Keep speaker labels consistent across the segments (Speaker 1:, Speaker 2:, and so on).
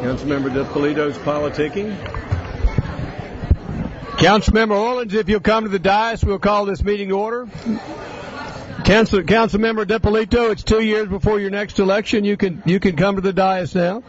Speaker 1: Councilmember DePolito's politicking. Councilmember Orleans, if you'll come to the dais, we'll call this meeting to order. Councilmember DePolito, it's 2 years before your next election. You can come to the dais now.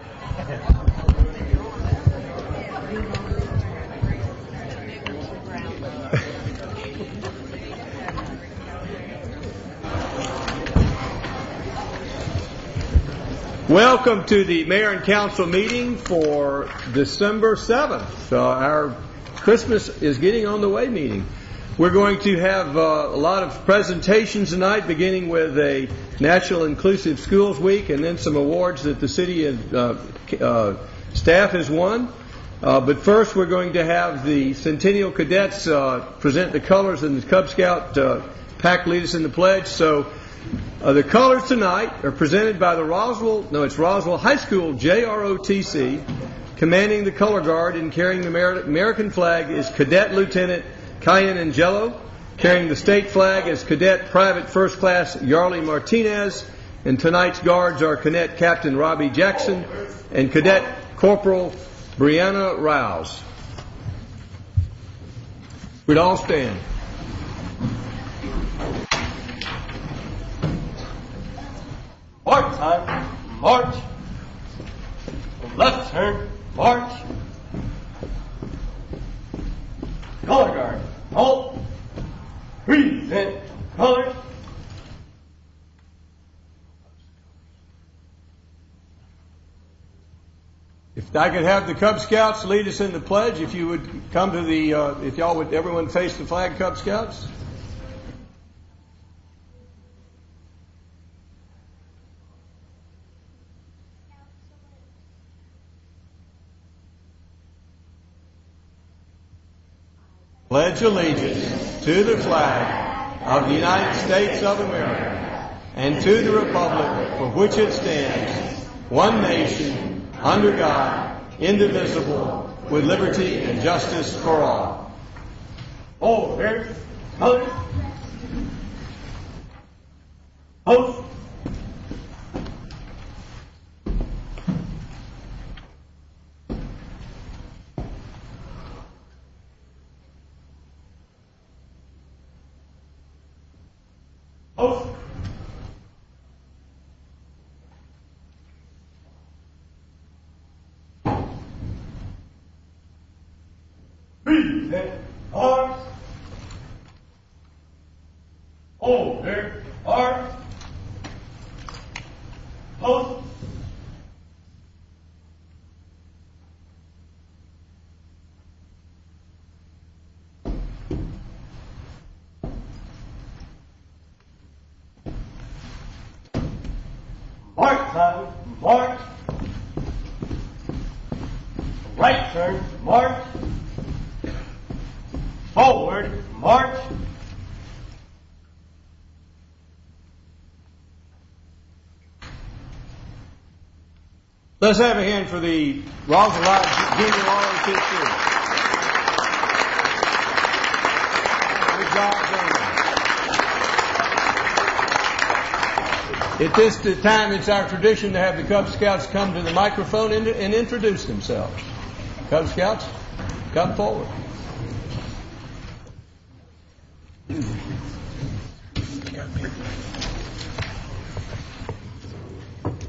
Speaker 1: Welcome to the Mayor and Council meeting for December 7th. Our Christmas is getting on the way meeting. We're going to have a lot of presentations tonight, beginning with a National Inclusive Schools Week and then some awards that the city staff has won. But first we're going to have the Centennial Cadets present the colors, and the Cub Scout pack lead us in the pledge. So the colors tonight are presented by the Roswell High School JROTC. Commanding the color guard and carrying the American flag is Cadet Lieutenant Cayenne Angelo. Carrying the state flag is Cadet Private First Class Yarley Martinez. And tonight's guards are Cadet Captain Robbie Jackson and Cadet Corporal Brianna Rouse. We'd all stand.
Speaker 2: March time, march. Left turn, march. Color guard, halt. Present colors.
Speaker 1: If I could have the Cub Scouts lead us in the pledge, if you would come to the, if y'all would, everyone face the flag, Cub Scouts. Pledge allegiance to the flag of the United States of America and to the republic for which it stands, one nation, under God, indivisible, with liberty and justice for all.
Speaker 2: Over, colors. Post. Post. Present arms. Over arms. Post. March time, march. Right turn, march. Forward, march.
Speaker 1: Let's have a hand for the Roswell High Junior ROTC. Good job, gentlemen. At this time, it's our tradition to have the Cub Scouts come to the microphone and introduce themselves. Cub Scouts, come forward.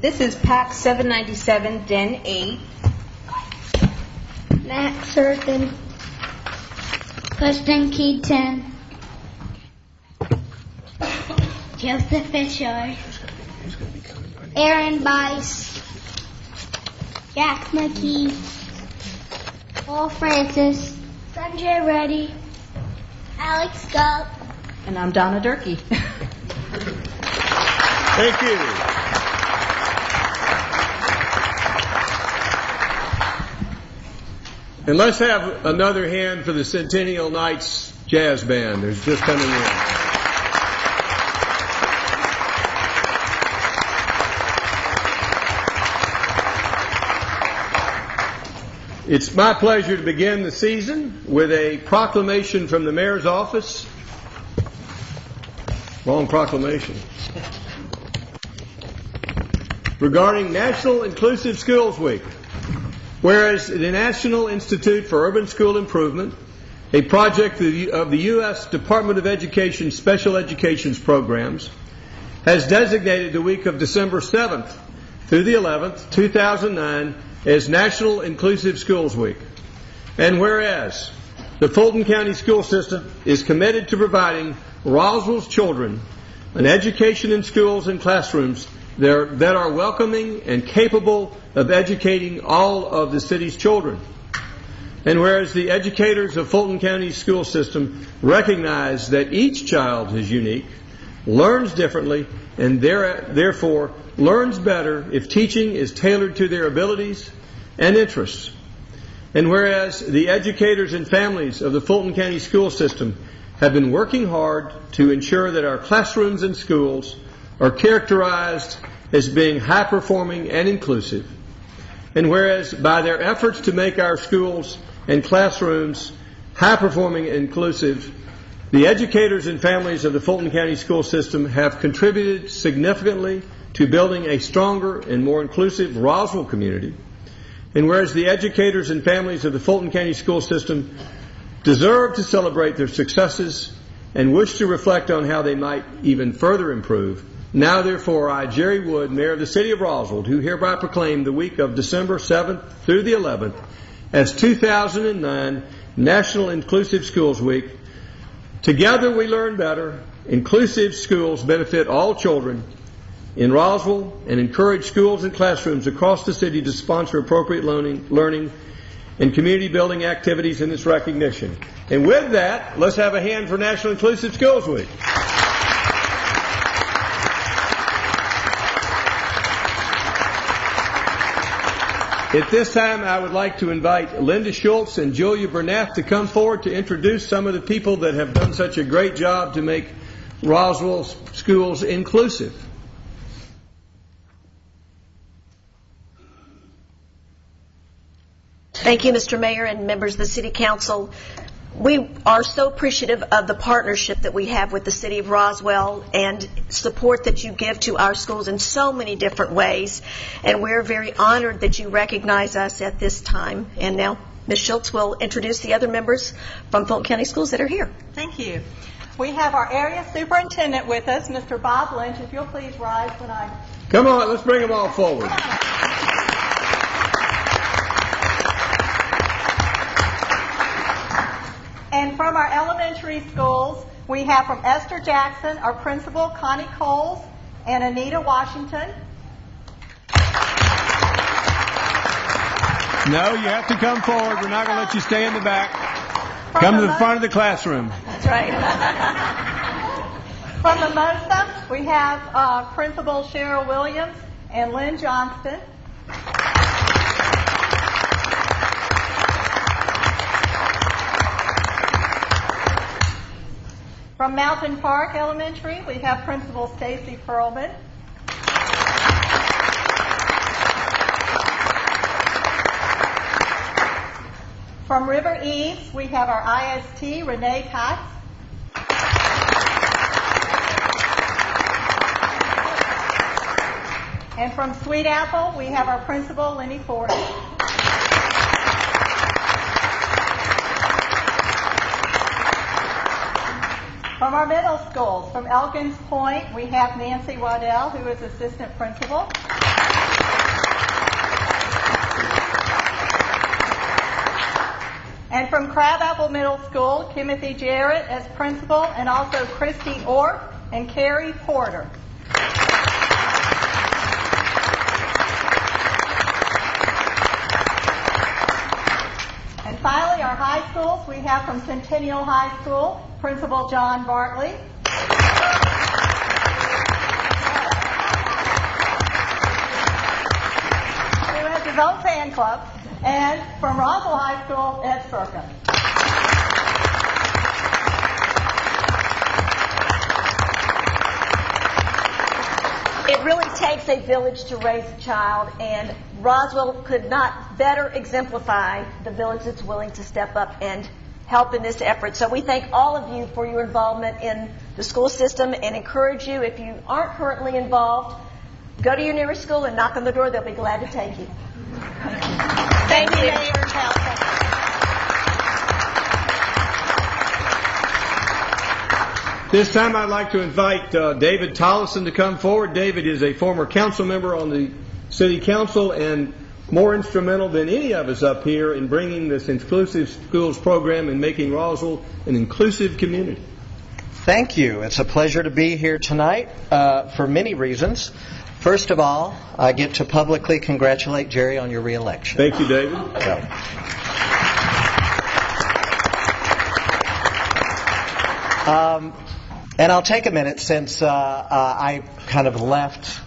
Speaker 3: This is Pack 797, Den 8.
Speaker 4: Max Surkin. Preston Keaton. Joseph Fisher. Aaron Bice. Jack McKee. Paul Francis. Sanjay Reddy. Alex Galt.
Speaker 3: And I'm Donna Durkee.
Speaker 1: Thank you. And let's have another hand for the Centennial Nights Jazz Band. They're just coming in. It's my pleasure to begin the season with a proclamation from the mayor's office. Wrong proclamation. Regarding National Inclusive Schools Week. Whereas the National Institute for Urban School Improvement, a project of the U.S. Department of Education Special Education Programs, has designated the week of December 7th through the 11th, 2009, as National Inclusive Schools Week. And whereas the Fulton County School System is committed to providing Roswell's children an education in schools and classrooms that are welcoming and capable of educating all of the city's children. And whereas the educators of Fulton County School System recognize that each child is unique, learns differently, and therefore learns better if teaching is tailored to their abilities and interests. And whereas the educators and families of the Fulton County School System have been working hard to ensure that our classrooms and schools are characterized as being high-performing and inclusive. And whereas by their efforts to make our schools and classrooms high-performing and inclusive, the educators and families of the Fulton County School System have contributed significantly to building a stronger and more inclusive Roswell community. And whereas the educators and families of the Fulton County School System deserve to celebrate their successes and wish to reflect on how they might even further improve, now therefore I, Jerry Wood, Mayor of the City of Roswell, do hereby proclaim the week of December 7th through the 11th as 2009 National Inclusive Schools Week. Together we learn better. Inclusive schools benefit all children in Roswell and encourage schools and classrooms across the city to sponsor appropriate learning and community building activities in its recognition. And with that, let's have a hand for National Inclusive Schools Week. At this time, I would like to invite Linda Schultz and Julia Bernath to come forward to introduce some of the people that have done such a great job to make Roswell's schools inclusive.
Speaker 5: Thank you, Mr. Mayor and members of the City Council. We are so appreciative of the partnership that we have with the City of Roswell and support that you give to our schools in so many different ways. And we're very honored that you recognize us at this time. And now Ms. Schultz will introduce the other members from Fulton County Schools that are here.
Speaker 6: Thank you. We have our area superintendent with us, Mr. Bob Lynch. If you'll please rise when I...
Speaker 1: Come on, let's bring them all forward.
Speaker 6: And from our elementary schools, we have from Esther Jackson, our principal, Connie Coles, and Anita Washington.
Speaker 1: No, you have to come forward. We're not going to let you stay in the back. Come to the front of the classroom.
Speaker 6: That's right. From the MOSA, we have Principal Cheryl Williams and Lynn Johnston. From Mountain Park Elementary, we have Principal Stacy Perlman. From River East, we have our IST, Renee Cox. And from Sweet Apple, we have our principal, Lenny Ford. From our middle schools, from Elkins Point, we have Nancy Waddell, who is assistant principal. And from Crabapple Middle School, Timothy Jarrett as principal, and also Christy Orr and Carrie Porter. And finally, our high schools, we have from Centennial High School, Principal John Bartley. Who has his own fan club. And from Roswell High School, Ed Circa.
Speaker 5: It really takes a village to raise a child, and Roswell could not better exemplify the village that's willing to step up and help in this effort. So we thank all of you for your involvement in the school system and encourage you, if you aren't currently involved, go to your nearest school and knock on the door. They'll be glad to take you. Thank you. Thank you.
Speaker 6: Mayor and Council.
Speaker 1: This time I'd like to invite David Tollison to come forward. David is a former council member on the City Council and more instrumental than any of us up here in bringing this Inclusive Schools program and making Roswell an inclusive community.
Speaker 7: Thank you. It's a pleasure to be here tonight for many reasons. First of all, I get to publicly congratulate Jerry on your re-election.
Speaker 1: Thank you, David.
Speaker 7: And I'll take a minute since I kind of left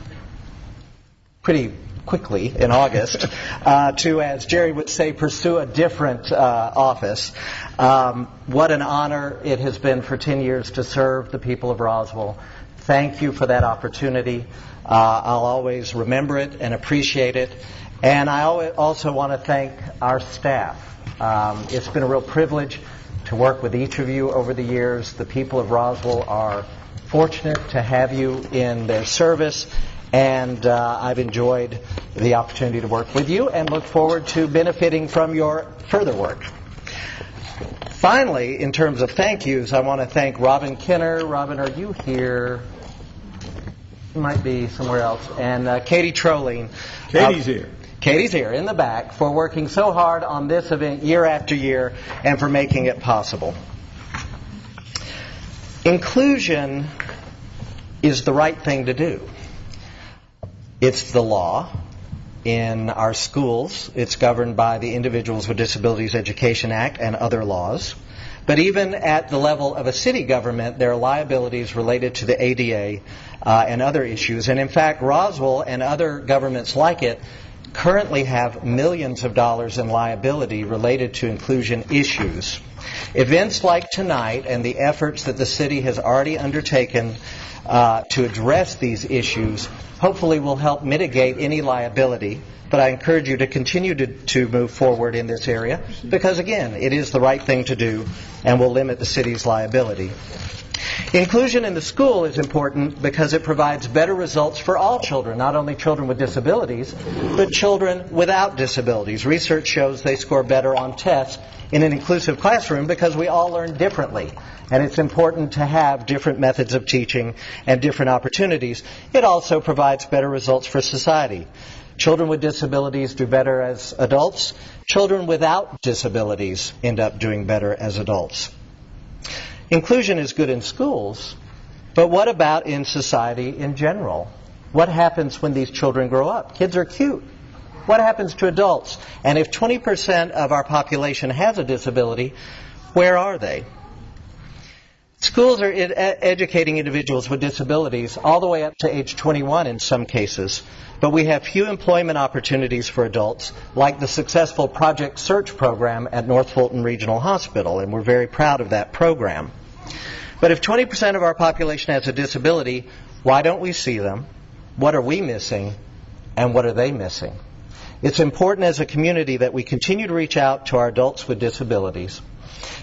Speaker 7: pretty quickly in August to, as Jerry would say, pursue a different office. What an honor it has been for 10 years to serve the people of Roswell. Thank you for that opportunity. I'll always remember it and appreciate it. And I also want to thank our staff. It's been a real privilege to work with each of you over the years. The people of Roswell are fortunate to have you in their service, and I've enjoyed the opportunity to work with you and look forward to benefiting from your further work. Finally, in terms of thank yous, I want to thank Robin Kenner. Robin, are you here? You might be somewhere else. And Katie Trolling.
Speaker 1: Katie's here.
Speaker 7: Katie's here in the back for working so hard on this event year after year and for making it possible. Inclusion is the right thing to do. It's the law in our schools. It's governed by the Individuals with Disabilities Education Act and other laws. But even at the level of a city government, there are liabilities related to the ADA and other issues. And in fact, Roswell and other governments like it currently have millions of dollars in liability related to inclusion issues. Events like tonight and the efforts that the city has already undertaken to address these issues hopefully will help mitigate any liability. But I encourage you to continue to move forward in this area because, again, it is the right thing to do and will limit the city's liability. Inclusion in the school is important because it provides better results for all children, not only children with disabilities, but children without disabilities. Research shows they score better on tests in an inclusive classroom because we all learn differently. And it's important to have different methods of teaching and different opportunities. It also provides better results for society. Children with disabilities do better as adults. Children without disabilities end up doing better as adults. Inclusion is good in schools, but what about in society in general? What happens when these children grow up? Kids are cute. What happens to adults? And if 20% of our population has a disability, where are they? Schools are educating individuals with disabilities all the way up to age 21 in some cases, but we have few employment opportunities for adults, like the successful Project Search program at North Fulton Regional Hospital, and we're very proud of that program. But if 20% of our population has a disability, why don't we see them? What are we missing? And what are they missing? It's important as a community that we continue to reach out to our adults with disabilities.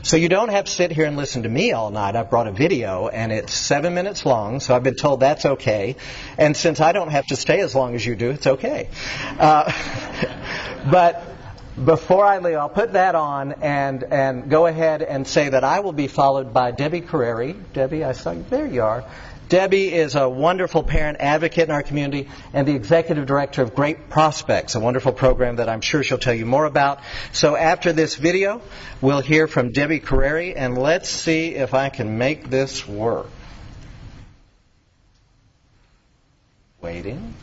Speaker 7: So you don't have to sit here and listen to me all night. I've brought a video, and it's 7 minutes long, so I've been told that's okay. And since I don't have to stay as long as you do, it's okay. But before I leave, I'll put that on and go ahead and say that I will be followed by Debbie Carreri. Debbie, I saw you. There you are. Debbie is a wonderful parent advocate in our community and the executive director of Great Prospects, a wonderful program that I'm sure she'll tell you more about. So after this video, we'll hear from Debbie Carreri, and let's see if I can make this work. Waiting.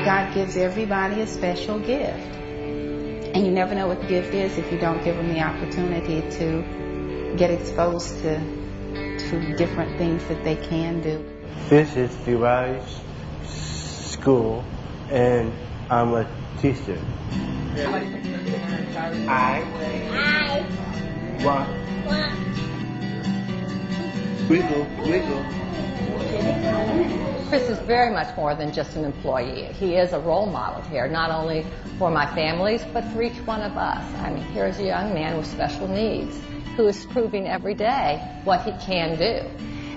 Speaker 8: God gives everybody a special gift. And you never know what the gift is if you don't give them the opportunity to get exposed to to different things that they can do.
Speaker 9: This is the Rise School, and I'm a teacher.
Speaker 4: Hi.
Speaker 9: Walk. Wiggle, wiggle.
Speaker 10: Chris is very much more than just an employee. He is a role model here, not only for my families, but for each one of us. I mean, here's a young man with special needs who is proving every day what he can do.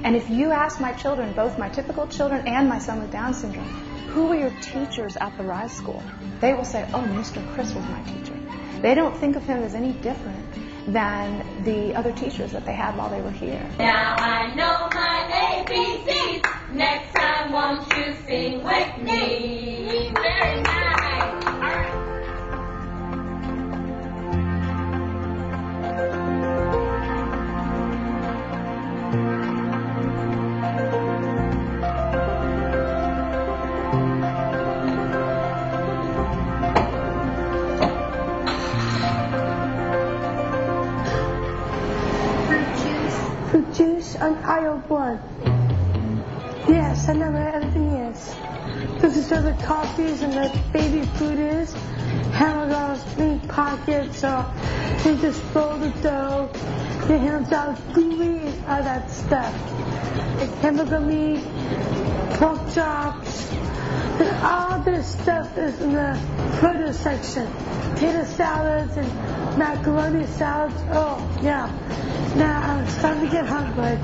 Speaker 11: And if you ask my children, both my typical children and my son with Down syndrome, who were your teachers at the Rise School? They will say, oh, Mr. Chris was my teacher. They don't think of him as any different than the other teachers that they had while they were here.
Speaker 12: Now I know my ABCs. Next time, won't you sing with me? Very nice. All right.
Speaker 4: Fruit juice on aisle 1. Yes, I know where everything is. This is where the coffees and the baby food is. Hamburgers, meat pockets, they just roll the dough. Your hands out gooey and all that stuff. Like hamburger meat, pork chops, and all this stuff is in the produce section. Potato salads and macaroni salads. Oh, yeah. Now it's time to get hungry.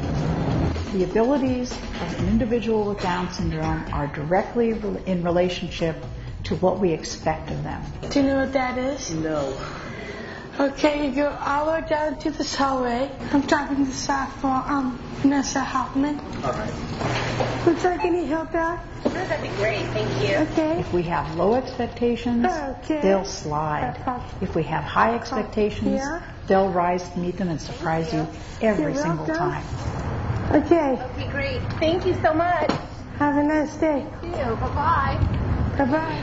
Speaker 13: The abilities of an individual with Down syndrome are directly in relationship to what we expect of them.
Speaker 4: Do you know what that is?
Speaker 9: No.
Speaker 4: Okay, you go all the way down to this hallway. I'm talking to staff for Vanessa Hoffman.
Speaker 9: All right.
Speaker 4: Would you like any help out?
Speaker 3: That'd be great, thank you.
Speaker 4: Okay.
Speaker 13: If we have low expectations,
Speaker 4: Okay.
Speaker 13: they'll slide. If we have high expectations,
Speaker 4: Yeah.
Speaker 13: they'll rise to meet them and surprise you every
Speaker 4: You're
Speaker 13: single
Speaker 4: welcome.
Speaker 13: time.
Speaker 4: Okay.
Speaker 3: Okay, great. Thank you so much.
Speaker 4: Have a nice day.
Speaker 3: You. Bye-bye.
Speaker 4: Bye-bye.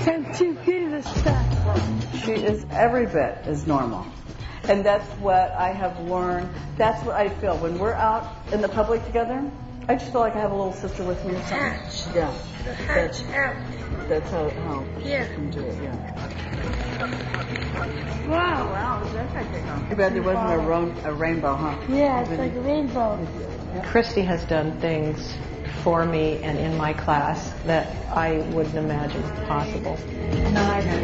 Speaker 4: I'm too good at this stuff.
Speaker 14: She is every bit as normal. And that's what I have learned. That's what I feel. When we're out in the public together, I just feel like I have a little sister with me or something. Yeah. That's how she can do it, yeah.
Speaker 4: Wow.
Speaker 14: Too bad there wasn't a rainbow, huh?
Speaker 4: Yeah, it's like a rainbow.
Speaker 10: Christy has done things for me and in my class that I wouldn't imagine possible.
Speaker 13: No, I know.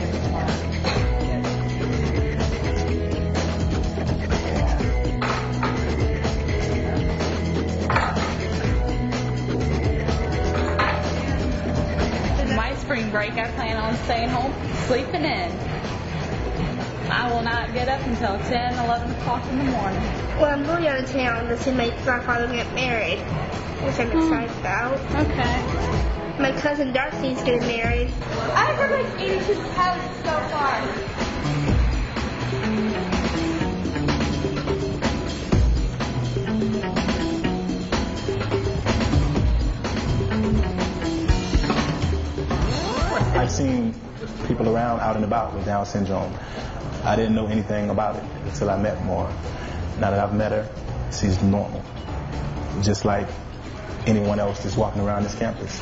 Speaker 15: My spring break, I plan on staying home, sleeping in. I will not get up until 10, 11 o'clock in the morning.
Speaker 4: Well, I'm going out of town to see my grandfather get married, which I'm excited about.
Speaker 15: Okay.
Speaker 4: My cousin Darcy's getting married. I've heard like 82 houses so far.
Speaker 16: I've seen people around out and about with Down syndrome. I didn't know anything about it until I met Maura. Now that I've met her, she's normal, just like anyone else that's walking around this campus.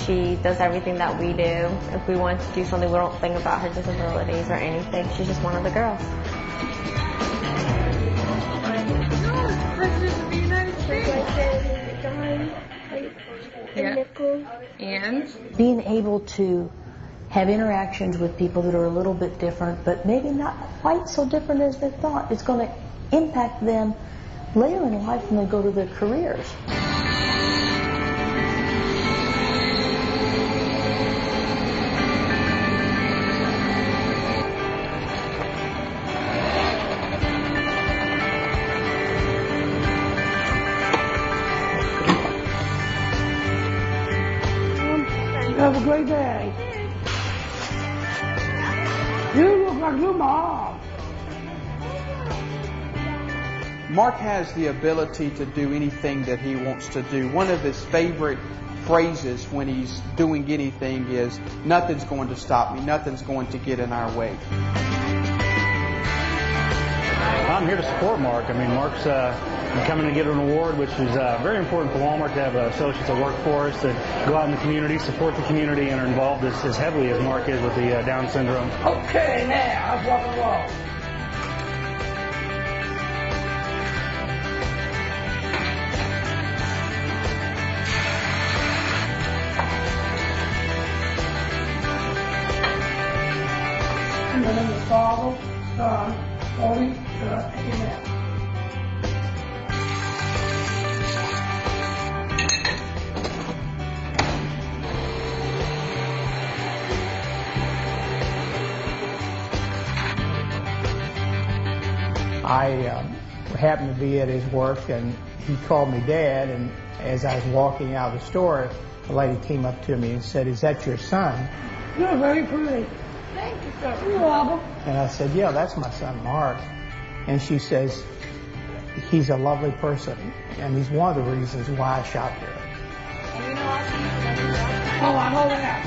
Speaker 17: She does everything that we do. If we want to do something, we don't think about her disabilities or anything. She's just one of the girls.
Speaker 15: And
Speaker 18: being able to have interactions with people that are a little bit different, but maybe not quite so different as they thought, it's going to impact them later in life when they go to their careers.
Speaker 4: Have a great day. You look like your mom.
Speaker 19: Mark has the ability to do anything that he wants to do. One of his favorite phrases when he's doing anything is, nothing's going to stop me, nothing's going to get in our way.
Speaker 20: I'm here to support Mark. I mean, Mark's coming to get an award, which is very important for Walmart to have associates that work for us, that go out in the community, support the community, and are involved as heavily as Mark is with the Down syndrome.
Speaker 21: Okay, now, let's walk along. In the name of the Father, Son, Holy Spirit, amen.
Speaker 22: I happened to be at his work, and he called me Dad, and as I was walking out of the store, a lady came up to me and said, "Is that your son?"
Speaker 21: You're very pretty. Thank you, sir. You're welcome.
Speaker 22: And I said, "Yeah, that's my son, Mark." And she says, "He's a lovely person, and he's one of the reasons why I shop here."
Speaker 21: And you know I see you. Oh, I know that.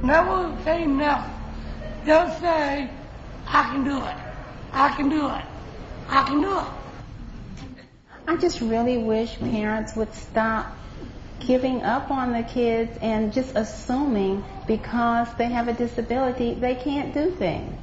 Speaker 21: Never say never. Just say, I can do it. I can do it. I can do it.
Speaker 8: I just really wish parents would stop giving up on the kids and just assuming because they have a disability they can't do things.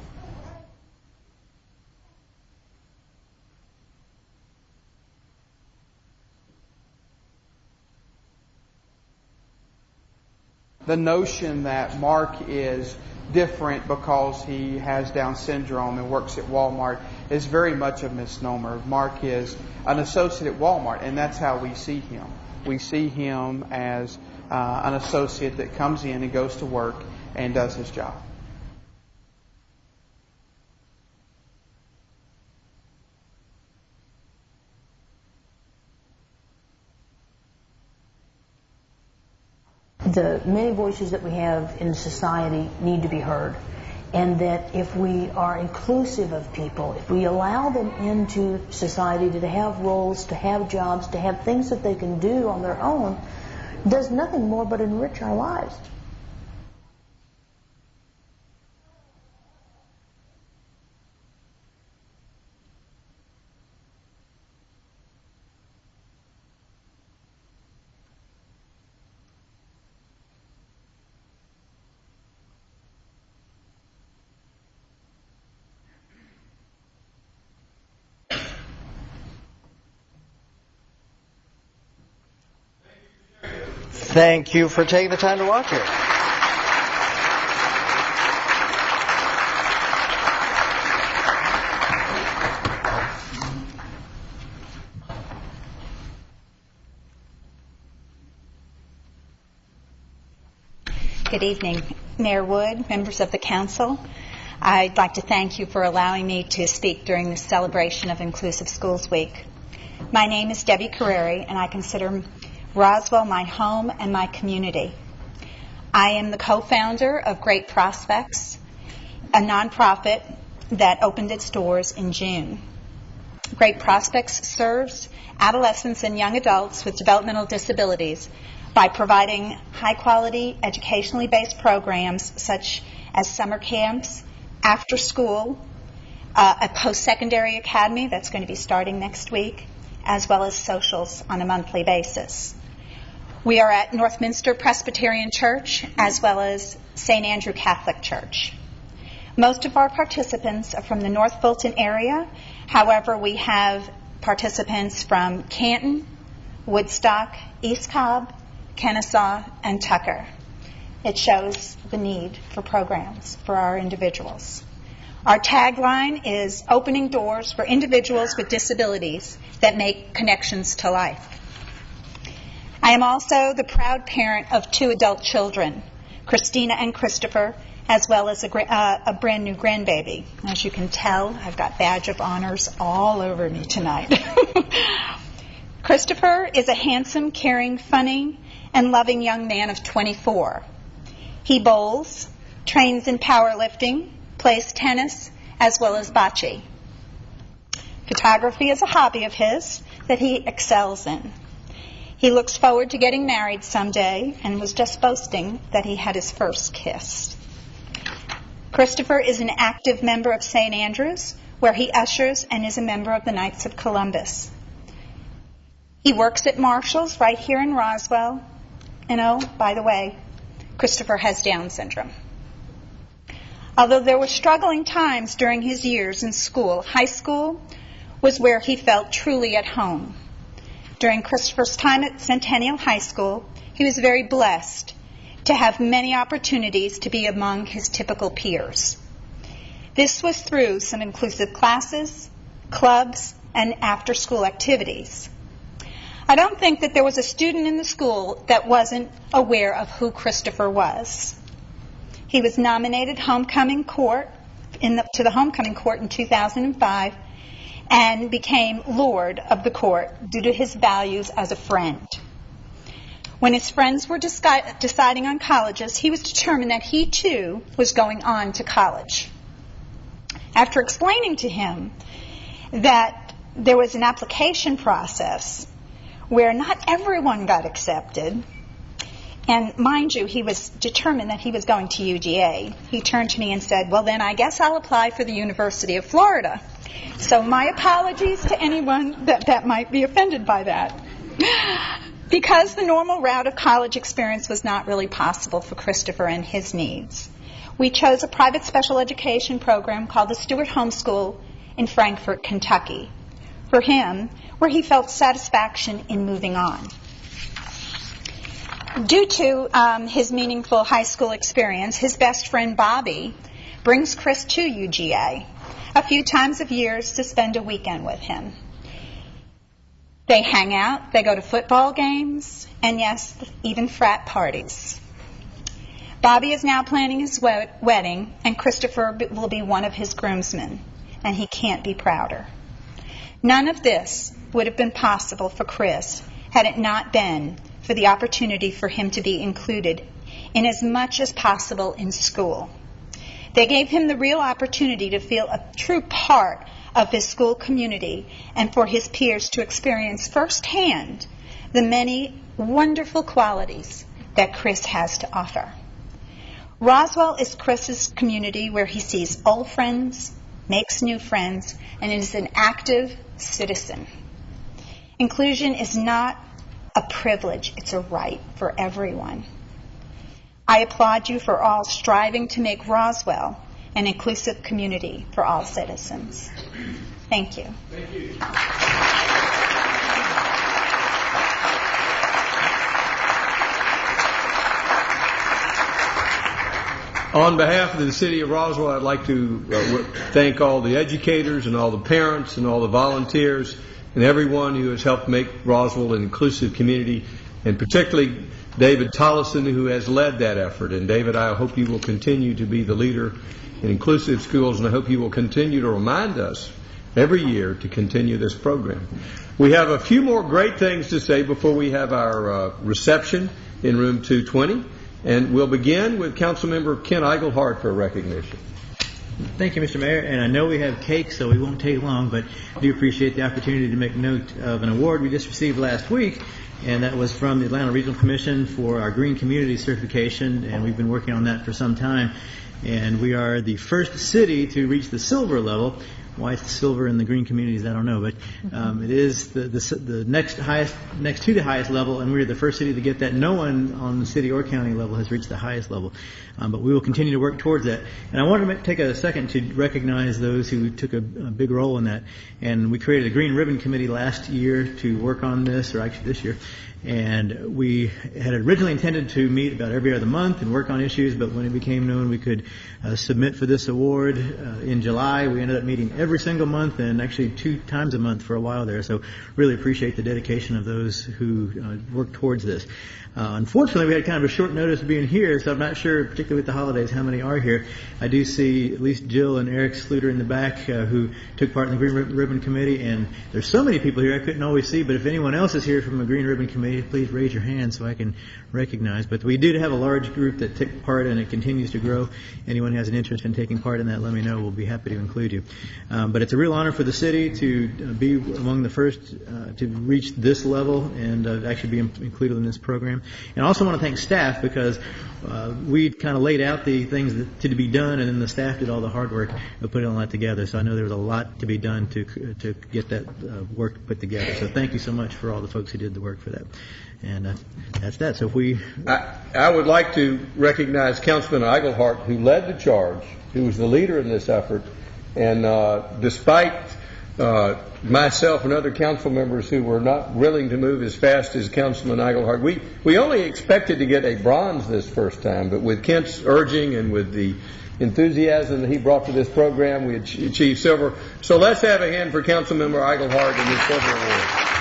Speaker 19: The notion that Mark is different because he has Down syndrome and works at Walmart is very much a misnomer. Mark is an associate at Walmart, and that's how we see him. We see him as an associate that comes in and goes to work and does his job.
Speaker 18: The many voices that we have in society need to be heard, and that if we are inclusive of people, if we allow them into society to have roles, to have jobs, to have things that they can do on their own, does nothing more but enrich our lives.
Speaker 7: Thank you for taking the time to watch it.
Speaker 23: Good evening, Mayor Wood, members of the council. I'd like to thank you for allowing me to speak during this celebration of Inclusive Schools Week. My name is Debbie Carreri, and I consider Roswell my home and my community. I am the co-founder of Great Prospects, a nonprofit that opened its doors in June. Great Prospects serves adolescents and young adults with developmental disabilities by providing high-quality, educationally based programs such as summer camps, after school, a post-secondary academy that's going to be starting next week, as well as socials on a monthly basis. We are at Northminster Presbyterian Church as well as St. Andrew Catholic Church. Most of our participants are from the North Fulton area. However, we have participants from Canton, Woodstock, East Cobb, Kennesaw, and Tucker. It shows the need for programs for our individuals. Our tagline is opening doors for individuals with disabilities that make connections to life. I am also the proud parent of 2 adult children, Christina and Christopher, as well as a brand new grandbaby. As you can tell, I've got badge of honors all over me tonight. Christopher is a handsome, caring, funny, and loving young man of 24. He bowls, trains in powerlifting, plays tennis, as well as bocce. Photography is a hobby of his that he excels in. He looks forward to getting married someday and was just boasting that he had his first kiss. Christopher is an active member of St. Andrews, where he ushers and is a member of the Knights of Columbus. He works at Marshall's right here in Roswell. And oh, by the way, Christopher has Down syndrome. Although there were struggling times during his years in school, high school was where he felt truly at home. During Christopher's time at Centennial High School, he was very blessed to have many opportunities to be among his typical peers. This was through some inclusive classes, clubs, and after-school activities. I don't think that there was a student in the school that wasn't aware of who Christopher was. He was nominated to the homecoming court in 2005 and became Lord of the Court due to his values as a friend. When his friends were deciding on colleges, he was determined that he too was going on to college. After explaining to him that there was an application process where not everyone got accepted, and mind you, he was determined that he was going to UGA, he turned to me and said, well then I guess I'll apply for the University of Florida. So my apologies to anyone that might be offended by that. Because the normal route of college experience was not really possible for Christopher and his needs, we chose a private special education program called the Stewart Homeschool in Frankfort, Kentucky, for him, where he felt satisfaction in moving on. Due to his meaningful high school experience, his best friend Bobby brings Chris to UGA a few times a year to spend a weekend with him. They hang out, they go to football games, and yes, even frat parties. Bobby is now planning his wedding, and Christopher will be one of his groomsmen, and he can't be prouder. None of this would have been possible for Chris had it not been for the opportunity for him to be included in as much as possible in school. They gave him the real opportunity to feel a true part of his school community and for his peers to experience firsthand the many wonderful qualities that Chris has to offer. Roswell is Chris's community where he sees old friends, makes new friends, and is an active citizen. Inclusion is not a privilege, it's a right for everyone. I applaud you for all striving to make Roswell an inclusive community for all citizens. Thank you.
Speaker 1: Thank you. On behalf of the City of Roswell, I'd like to thank all the educators and all the parents and all the volunteers and everyone who has helped make Roswell an inclusive community, and particularly David Tollison, who has led that effort. And David, I hope you will continue to be the leader in inclusive schools, and I hope you will continue to remind us every year to continue this program. We have a few more great things to say before we have our reception in room 220, and we'll begin with Councilmember Ken Eigelhart for recognition.
Speaker 2: Thank you, Mr. Mayor, and I know we have cake, so we won't take long, but I do appreciate the opportunity to make note of an award we just received last week, and that was from the Atlanta Regional Commission for our Green Community Certification, and we've been working on that for some time, and we are the first city to reach the silver level. Why it's silver in the green communities, I don't know, but it is the next to the highest level, and we're the first city to get that. No one on the city or county level has reached the highest level, but we will continue to work towards that. And I wanted to take a second to recognize those who took a big role in that. And we created a Green Ribbon Committee last year to work on this, or actually this year, And we had originally intended to meet about every other month and work on issues, but when it became known we could submit for this award in July, we ended up meeting every single month and actually 2 times a month for a while there. So really appreciate the dedication of those who worked towards this. Unfortunately, we had kind of a short notice of being here, so I'm not sure, particularly with the holidays, how many are here. I do see at least Jill and Eric Sluter in the back who took part in the Green Ribbon Committee, and there's so many people here I couldn't always see, but if anyone else is here from the Green Ribbon Committee, please raise your hand so I can recognize. But we do have a large group that took part, and it continues to grow. Anyone who has an interest in taking part in that, let me know. We'll be happy to include you. But it's a real honor for the city to be among the first to reach this level and actually be included in this program. And I also want to thank staff, because we kind of laid out the things to be done, and then the staff did all the hard work of putting all that together. So I know there was a lot to be done to get that work put together. So thank you so much for all the folks who did the work for that. And that's that. So if we...
Speaker 1: I would like to recognize Councilman Eigelhart, who led the charge, who was the leader in this effort. And despite myself and other council members who were not willing to move as fast as Councilman Eigelhart, we only expected to get a bronze this first time, but with Kent's urging and with the enthusiasm that he brought to this program, we achieved silver. So let's have a hand for Councilmember Eigelhart and his silver award.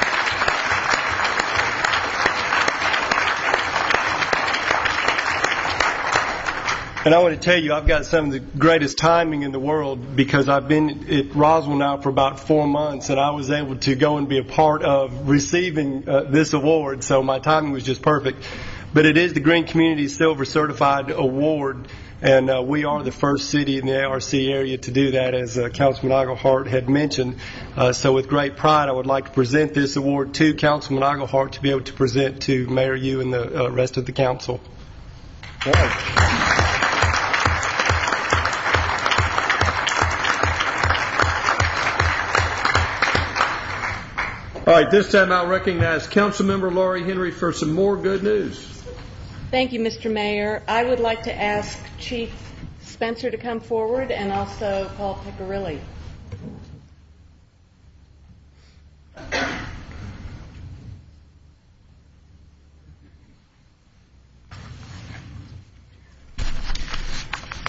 Speaker 5: And I want to tell you, I've got some of the greatest timing in the world, because I've been at Roswell now for about 4 months, and I was able to go and be a part of receiving this award. So my timing was just perfect. But it is the Green Community Silver Certified Award, and we are the first city in the ARC area to do that, as Councilman Eigelhart had mentioned. So with great pride, I would like to present this award to Councilman Eigelhart to be able to present to Mayor Yu and the rest of the council.
Speaker 1: All right. All right, this time I'll recognize Councilmember Laurie Henry for some more good news.
Speaker 6: Thank you, Mr. Mayor. I would like to ask Chief Spencer to come forward, and also Paul Piccirilli.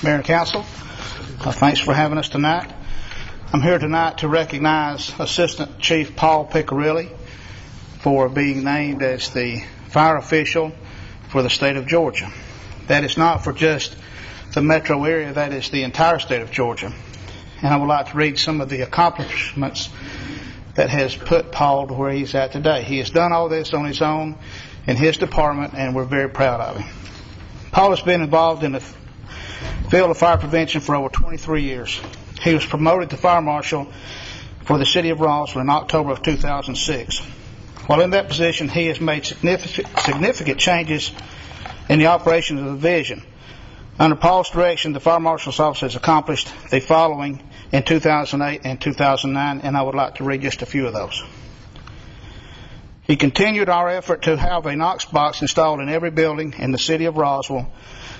Speaker 11: Mayor and Council, thanks for having us tonight. I'm here tonight to recognize Assistant Chief Paul Piccirilli for being named as the fire official for the state of Georgia. That is not for just the metro area, that is the entire state of Georgia. And I would like to read some of the accomplishments that has put Paul to where he's at today. He has done all this on his own in his department, and we're very proud of him. Paul has been involved in the field of fire prevention for over 23 years. He was promoted to fire marshal for the city of Roswell in October of 2006. While in that position, he has made significant changes in the operation of the division. Under Paul's direction, the fire marshal's office has accomplished the following in 2008 and 2009, and I would like to read just a few of those. He continued our effort to have a Knox box installed in every building in the city of Roswell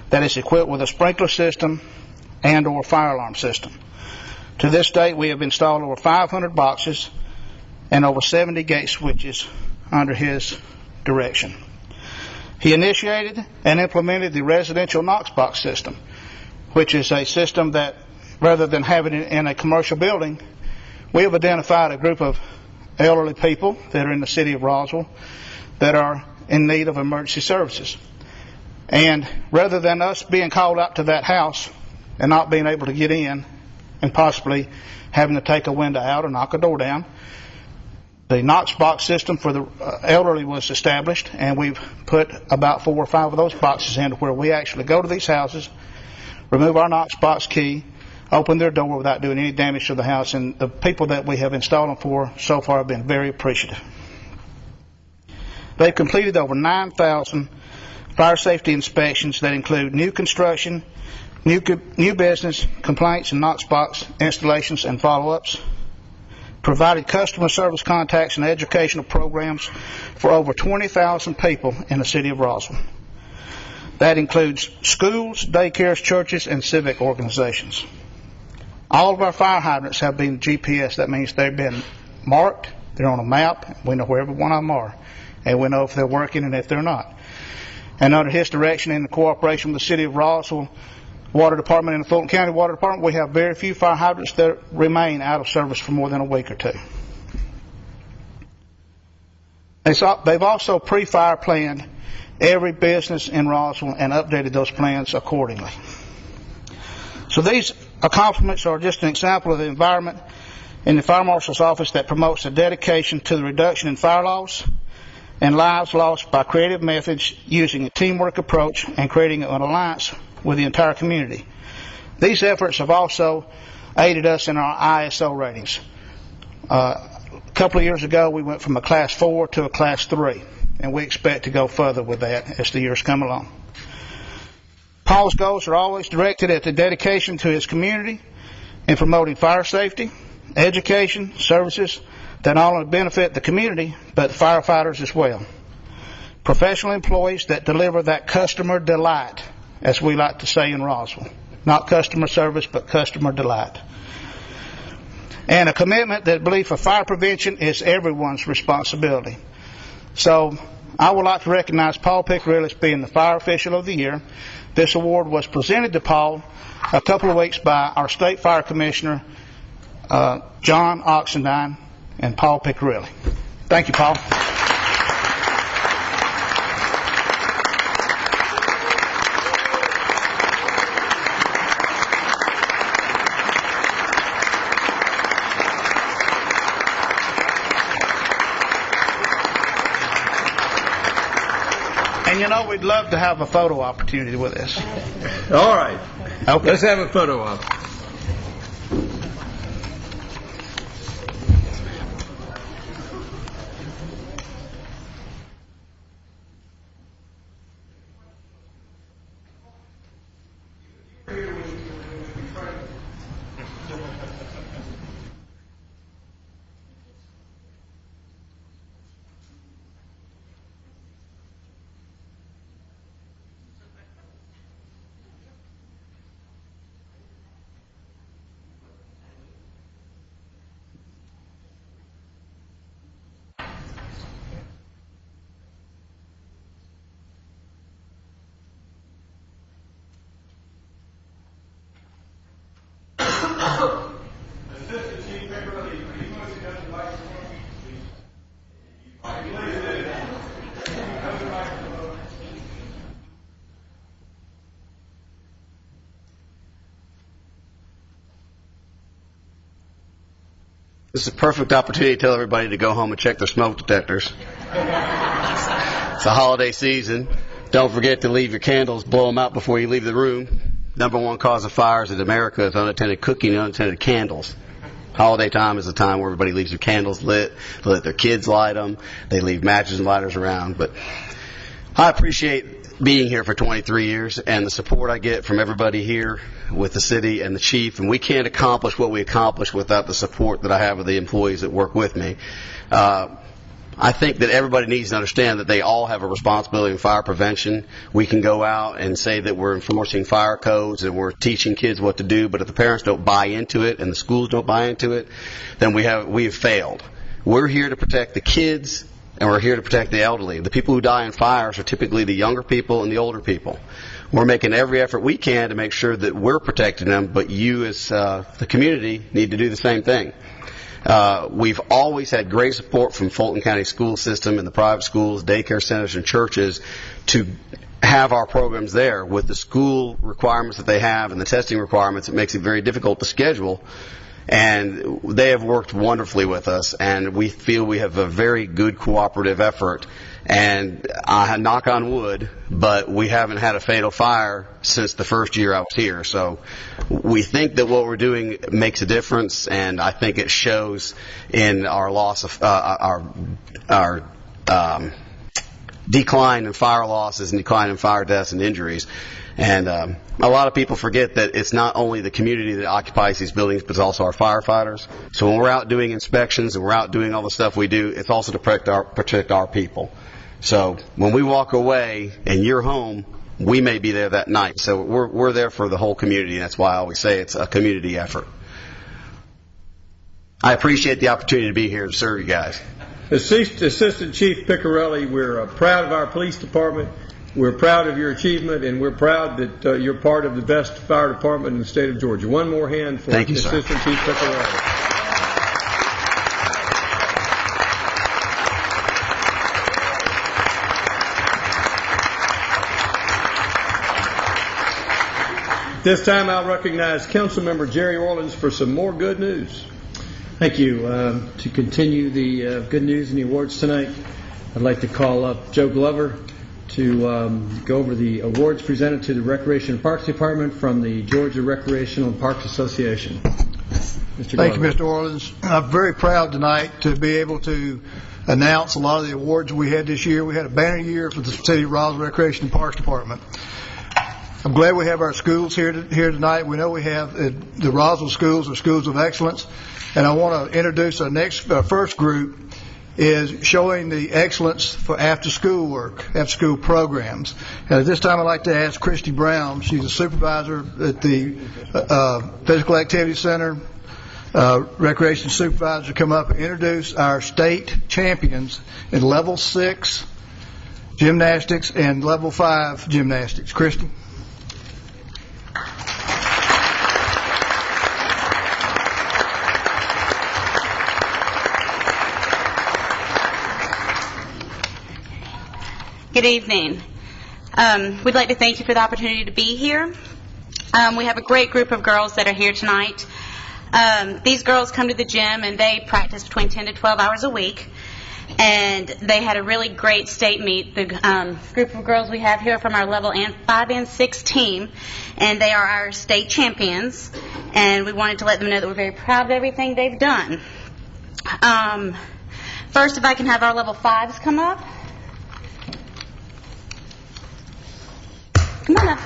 Speaker 11: that is equipped with a sprinkler system and or fire alarm system. To this date, we have installed over 500 boxes and over 70 gate switches under his direction. He initiated and implemented the residential Knox box system, which is a system that, rather than having it in a commercial building, we have identified a group of elderly people that are in the city of Roswell that are in need of emergency services. And rather than us being called out to that house and not being able to get in and possibly having to take a window out or knock a door down, the Knox box system for the elderly was established, and we've put about 4 or 5 of those boxes in where we actually go to these houses, remove our Knox box key, open their door without doing any damage to the house, and the people that we have installed them for so far have been very appreciative. They've completed over 9,000 fire safety inspections that include new construction, new business, complaints, and Knox box installations and follow-ups. Provided customer service contacts and educational programs for over 20,000 people in the city of Roswell. That includes schools, daycares, churches, and civic organizations. All of our fire hydrants have been GPS. That means they've been marked, they're on a map, we know where every one of them are. and we know if they're working and if they're not. And under his direction and the cooperation with the City of Roswell Water Department and the Fulton County Water Department, we have very few fire hydrants that remain out of service for more than a week or two. They've also pre-fire planned every business in Roswell and updated those plans accordingly. So these accomplishments are just an example of the environment in the Fire Marshal's office that promotes a dedication to the reduction in fire loss and lives lost by creative methods using a teamwork approach and creating an alliance with the entire community. These efforts have also aided us in our ISO ratings. A couple of years ago, we went from a Class 4 to a Class 3, and we expect to go further with that as the years come along. Paul's goals are always directed at the dedication to his community in promoting fire safety, education, services that not only benefit the community, but firefighters as well. Professional employees that deliver that customer delight, as we like to say in Roswell. Not customer service, but customer delight. And a commitment that belief of fire prevention is everyone's responsibility. So I would like to recognize Paul Piccirilli as being the Fire Official of the Year. This award was presented to Paul a couple of weeks by our State Fire Commissioner, John Oxendine, and Paul Piccirilli. Thank you, Paul. And you know, we'd love to have a photo opportunity with this.
Speaker 1: All right.
Speaker 11: Okay.
Speaker 1: Let's have a photo op.
Speaker 3: This is a perfect opportunity to tell everybody to go home and check their smoke detectors. It's the holiday season. Don't forget to leave your candles, blow them out before you leave the room. Number one cause of fires in America is unattended cooking and unattended candles. Holiday time is a time where everybody leaves their candles lit. They let their kids light them. They leave matches and lighters around. But I appreciate being here for 23 years and the support I get from everybody here with the city and the chief. And we can't accomplish what we accomplish without the support that I have of the employees that work with me. I think that everybody needs to understand that they all have a responsibility in fire prevention. We can go out and say that we're enforcing fire codes and we're teaching kids what to do, but if the parents don't buy into it and the schools don't buy into it, then we have failed. We're here to protect the kids and we're here to protect the elderly. The people who die in fires are typically the younger people and the older people. We're making every effort we can to make sure that we're protecting them, but you as the community need to do the same thing. We've always had great support from Fulton County school system and the private schools, daycare centers, and churches to have our programs there. With the school requirements that they have and the testing requirements, it makes it very difficult to schedule. And they have worked wonderfully with us, and we feel we have a very good cooperative effort. And I knock on wood, but we haven't had a fatal fire since the first year I was here. So we think that what we're doing makes a difference, and I think it shows in our loss of our decline in fire losses and decline in fire deaths and injuries. And a lot of people forget that it's not only the community that occupies these buildings, but it's also our firefighters. So when we're out doing inspections and we're out doing all the stuff we do, it's also to protect our people. So when we walk away and you're home, we may be there that night. So we're there for the whole community, and that's why I always say it's a community effort. I appreciate the opportunity to be here to serve you guys.
Speaker 1: Assistant Chief Piccarelli, we're proud of our police department. We're proud of your achievement, and we're proud that you're part of the best fire department in the state of Georgia. One more hand for Assistant Chief Piccarelli. This time I'll recognize Councilmember Jerry Orleans for some more good news.
Speaker 9: Thank you. To continue the good news and the awards tonight, I'd like to call up Joe Glover to go over the awards presented to the Recreation and Parks Department from the Georgia Recreational and Parks Association. Mr. Glover.
Speaker 12: Thank you, Mr. Orleans. I'm very proud tonight to be able to announce a lot of the awards we had this year. We had a banner year for the City of Roswell Recreation and Parks Department. I'm glad we have our schools here tonight. We know we have the Roswell schools are schools of excellence, and I want to introduce our first group is showing the excellence for after-school work, after-school programs. And at this time, I'd like to ask Christy Brown. She's a supervisor at the Physical Activity Center, recreation supervisor, to come up and introduce our state champions in Level 6 gymnastics and Level 5 gymnastics. Christy.
Speaker 14: Good evening. We'd like to thank you for the opportunity to be here. We have a great group of girls that are here tonight. These girls come to the gym and they practice between 10 to 12 hours a week. And they had a really great state meet. The group of girls we have here are from our Level 5 and 6 team, and they are our state champions. And we wanted to let them know that we're very proud of everything they've done. First, if I can have our Level 5s come up. Come on up.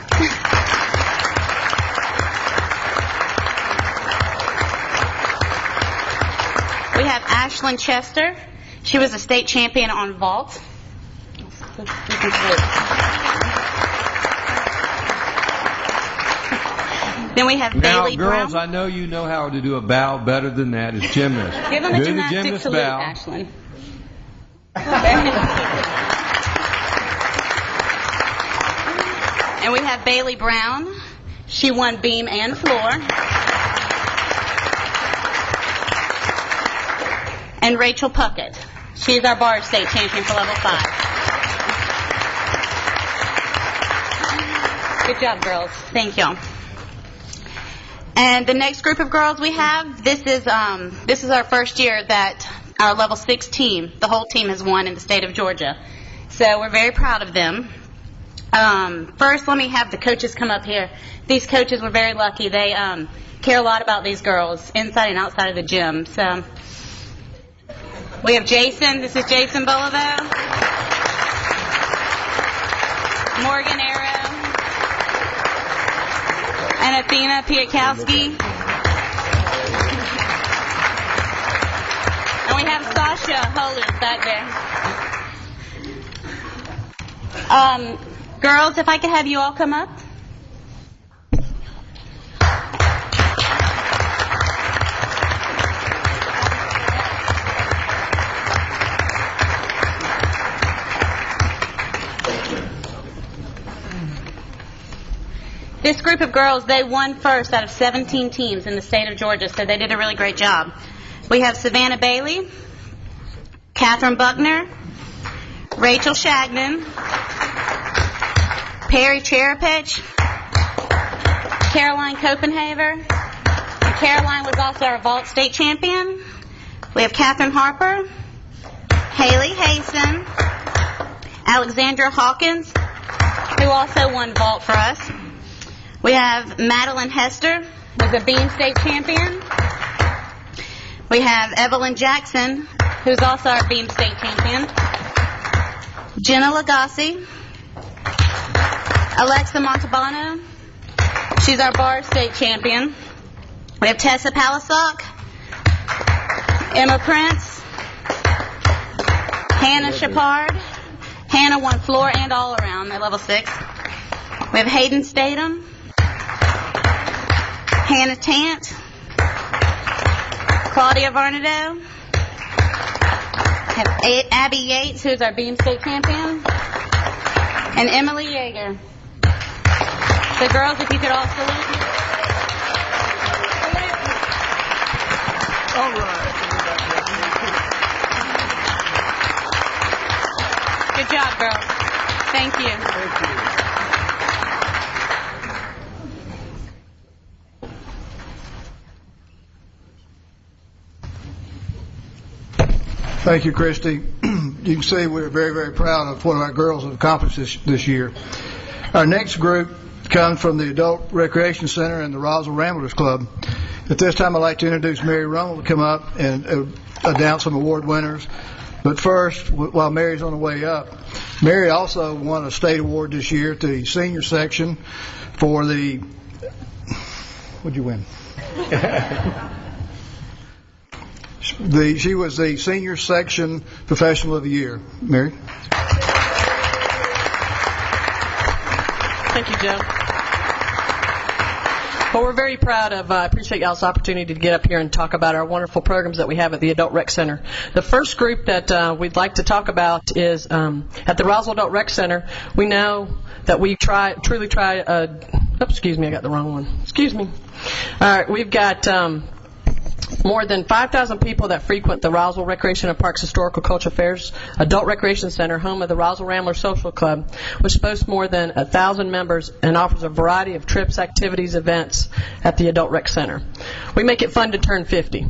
Speaker 14: We have Ashlyn Chester. She was a state champion on vault. Then we have Bailey Brown.
Speaker 24: Now, girls, I know you know how to do a bow better than that as gymnasts.
Speaker 14: Give them a gymnastic salute, Ashlyn. And we have Bailey Brown. She won beam and floor. And Rachel Puckett. She is our bar state champion for Level 5. Good job, girls. Thank you. And the next group of girls we have, this is our first year that our Level 6 team, the whole team has won in the state of Georgia. So we're very proud of them. First, let me have the coaches come up here. These coaches were very lucky. They care a lot about these girls inside and outside of the gym. So we have Jason. This is Jason Bolivo. Morgan Arrow. And Athena Piakowski. And we have Sasha Holus back there. Girls, if I could have you all come up. This group of girls, they won first out of 17 teams in the state of Georgia, so they did a really great job. We have Savannah Bailey, Catherine Buckner, Rachel Shagnon, Perry Cherapich, Caroline Copenhaver. Caroline was also our vault state champion. We have Catherine Harper, Haley Hayson, Alexandra Hawkins, who also won vault for us. We have Madeline Hester, who's a beam state champion. We have Evelyn Jackson, who's also our beam state champion. Jenna Lagasse, Alexa Montalbano, she's our bar state champion. We have Tessa Palisock, Emma Prince, Hannah Shepard. Hannah won floor and all around at Level 6. We have Hayden Statham, Hannah Tant, Claudia Varnado, have Abby Yates, who's our Beam State champion, and Emily Yeager. The girls, if you could all salute.
Speaker 1: All right.
Speaker 14: Good job, girls. Thank you.
Speaker 1: Thank you.
Speaker 12: Thank you, Christy. You can see we're very, very proud of what our girls have accomplished this year. Our next group comes from the Adult Recreation Center and the Roswell Ramblers Club. At this time, I'd like to introduce Mary Rummel to come up and announce some award winners. But first, while Mary's on the way up, Mary also won a state award this year at the senior section for the... What'd you win? She was the senior section professional of the year. Mary?
Speaker 10: Thank you, Joe. Well, we're very proud of, I appreciate y'all's opportunity to get up here and talk about our wonderful programs that we have at the Adult Rec Center. The first group that we'd like to talk about is at the Roswell Adult Rec Center. We know that we truly try, excuse me, I got the wrong one. Excuse me. All right, we've got more than 5,000 people that frequent the Roswell Recreation and Parks Historical Culture Fairs Adult Recreation Center, home of the Roswell Ramblers Social Club, which boasts more than 1,000 members and offers a variety of trips, activities, events at the Adult Rec Center. We make it fun to turn 50.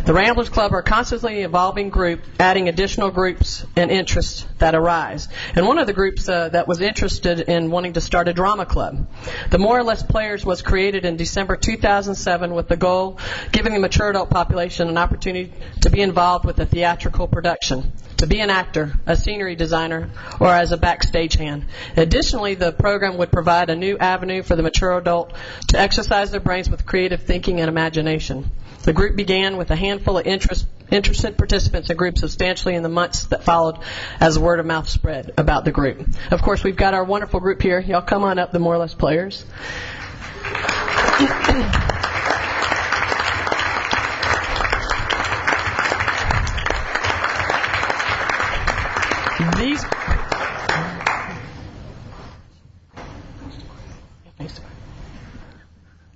Speaker 10: The Ramblers Club are a constantly evolving group, adding additional groups and interests that arise. And one of the groups that was interested in wanting to start a drama club. The More or Less Players was created in December 2007 with the goal giving the mature adult population an opportunity to be involved with a theatrical production, to be an actor, a scenery designer, or as a backstage hand. Additionally, the program would provide a new avenue for the mature adult to exercise their brains with creative thinking and imagination. The group began with a handful of interested participants and grew substantially in the months that followed as word of mouth spread about the group. Of course, we've got our wonderful group here. Y'all come on up, the More or Less Players.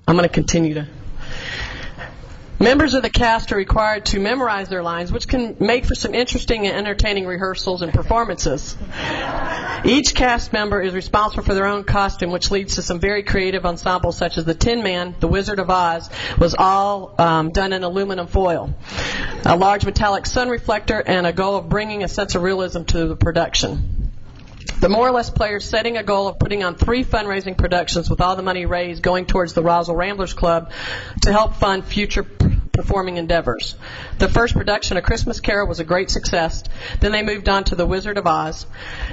Speaker 10: I'm going to continue to. Members of the cast are required to memorize their lines, which can make for some interesting and entertaining rehearsals and performances. Each cast member is responsible for their own costume, which leads to some very creative ensembles, such as the Tin Man, the Wizard of Oz, was all done in aluminum foil, a large metallic sun reflector, and a goal of bringing a sense of realism to the production. The More or Less Players setting a goal of putting on 3 fundraising productions with all the money raised going towards the Roswell Ramblers Club to help fund future performing endeavors. The first production, A Christmas Carol, was a great success. Then they moved on to The Wizard of Oz.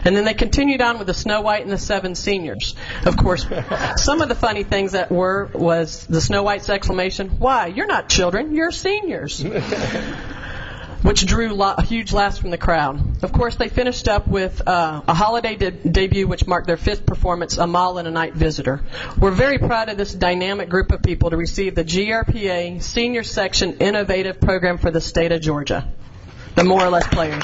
Speaker 10: And then they continued on with The Snow White and the Seven Seniors. Of course, some of the funny things that was the Snow White's exclamation, "Why, you're not children, you're seniors." Which drew a huge laughs from the crowd. Of course, they finished up with a holiday debut, which marked their 5th performance, A Mall and a Night Visitor. We're very proud of this dynamic group of people to receive the GRPA Senior Section Innovative Program for the state of Georgia. The More or Less Players.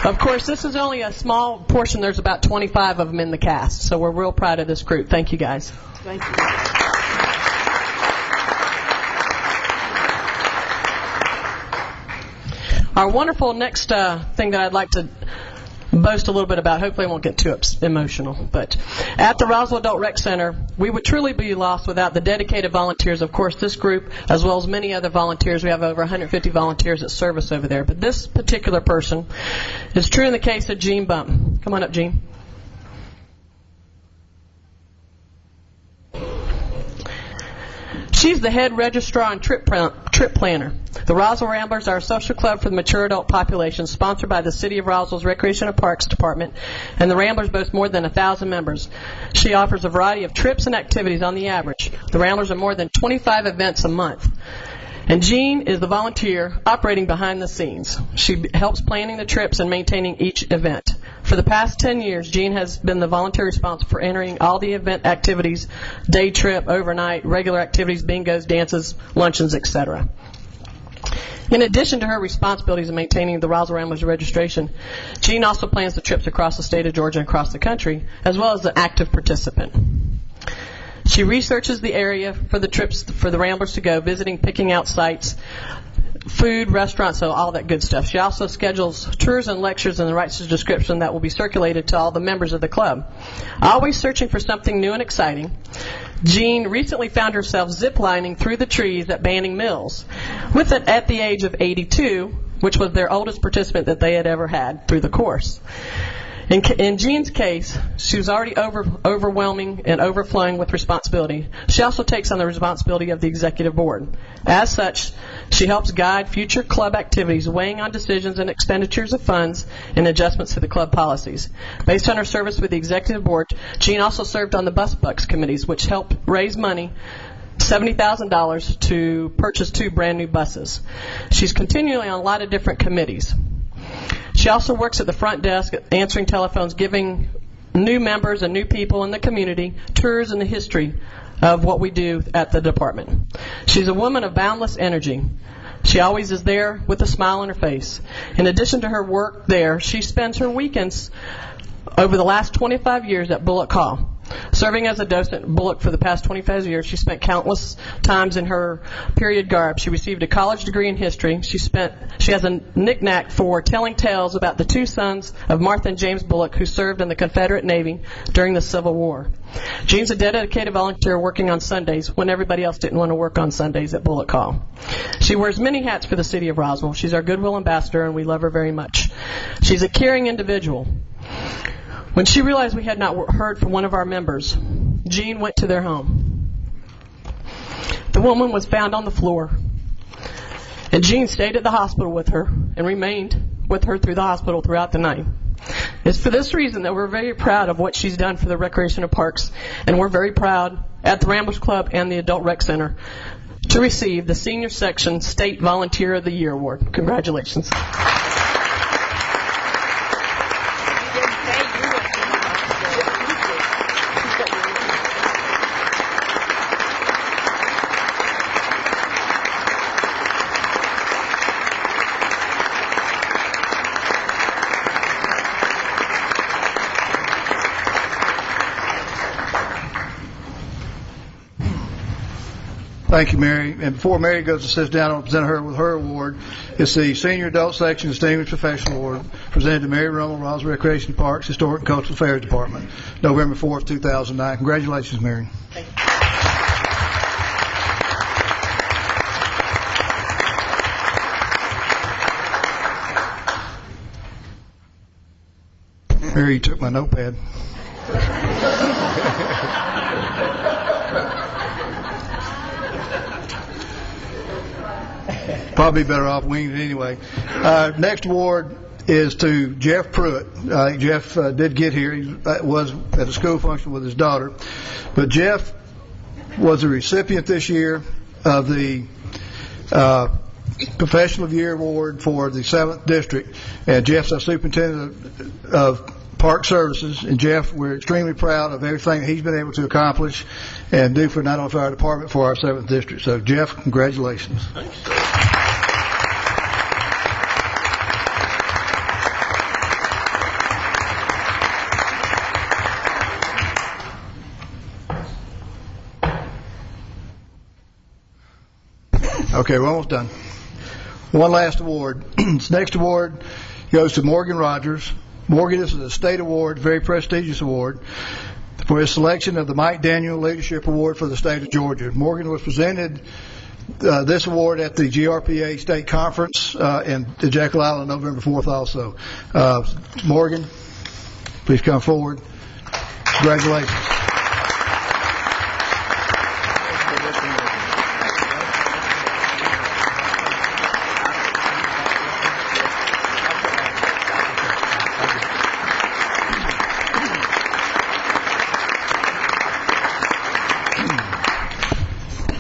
Speaker 10: Of course, this is only a small portion. There's about 25 of them in the cast, so we're real proud of this group. Thank you, guys. Thank you. Our wonderful next thing that I'd like to boast a little bit about. Hopefully I won't get too emotional. But at the Roswell Adult Rec Center, we would truly be lost without the dedicated volunteers. Of course, this group, as well as many other volunteers, we have over 150 volunteers that service over there. But this particular person is true in the case of Jean Bump. Come on up, Jean. She's the head registrar and trip planner. The Roswell Ramblers are a social club for the mature adult population, sponsored by the City of Roswell's Recreation and Parks Department, and the Ramblers boast more than 1,000 members. She offers a variety of trips and activities on the average. The Ramblers are more than 25 events a month. And Jean is the volunteer operating behind the scenes. She helps planning the trips and maintaining each event. For the past 10 years, Jean has been the volunteer responsible for entering all the event activities, day trip, overnight, regular activities, bingos, dances, luncheons, etc. In addition to her responsibilities in maintaining the Roswell Ramblers registration, Jean also plans the trips across the state of Georgia and across the country, as well as an active participant. She researches the area for the trips for the Ramblers to go, visiting, picking out sites, food, restaurants, so all that good stuff. She also schedules tours and lectures and writes a description that will be circulated to all the members of the club. Always searching for something new and exciting, Jean recently found herself ziplining through the trees at Banning Mills, with it at the age of 82, which was their oldest participant that they had ever had through the course. In Jean's case, she was already overwhelming and overflowing with responsibility. She also takes on the responsibility of the executive board. As such, she helps guide future club activities, weighing on decisions and expenditures of funds and adjustments to the club policies. Based on her service with the executive board, Jean also served on the bus bucks committees, which helped raise money, $70,000, to purchase 2 brand new buses. She's continually on a lot of different committees. She also works at the front desk, answering telephones, giving new members and new people in the community tours in the history of what we do at the department. She's a woman of boundless energy. She always is there with a smile on her face. In addition to her work there, she spends her weekends over the last 25 years at Bullock Hall. Serving as a docent at Bullock for the past 25 years, she spent countless times in her period garb. She received a college degree in history. She has a knick-knack for telling tales about the 2 sons of Martha and James Bullock, who served in the Confederate Navy during the Civil War. Jean's a dedicated volunteer working on Sundays when everybody else didn't want to work on Sundays at Bullock Hall. She wears many hats for the city of Roswell. She's our Goodwill ambassador, and we love her very much. She's a caring individual. When she realized we had not heard from one of our members, Jean went to their home. The woman was found on the floor, and Jean stayed at the hospital with her and remained with her through the hospital throughout the night. It's for this reason that we're very proud of what she's done for the Recreation and Parks, and we're very proud at the Ramblers Club and the Adult Rec Center to receive the Senior Section State Volunteer of the Year Award. Congratulations.
Speaker 12: Thank you, Mary. And before Mary goes to sit down, I'll present her with her award. It's the Senior Adult Section Distinguished Professional Award presented to Mary Rummel, Roswell Recreation Parks, Historic and Cultural Affairs Department, November 4th, 2009. Congratulations, Mary.
Speaker 10: Thank you.
Speaker 12: Mary, you took my notepad. Probably better off winging it anyway. Next award is to Jeff Pruitt. Jeff did get here. He was at a school function with his daughter. But Jeff was a recipient this year of the Professional of the Year Award for the 7th District. And Jeff's our Superintendent of Park Services. And Jeff, we're extremely proud of everything he's been able to accomplish and do for not only for our department, for our 7th District. So, Jeff, congratulations. Thanks. Okay, we're almost done. One last award. This next award goes to Morgan Rogers. Morgan, this is a state award, very prestigious award, for his selection of the Mike Daniel Leadership Award for the state of Georgia. Morgan was presented this award at the GRPA State Conference in Jekyll Island November 4th also. Morgan, please come forward. Congratulations.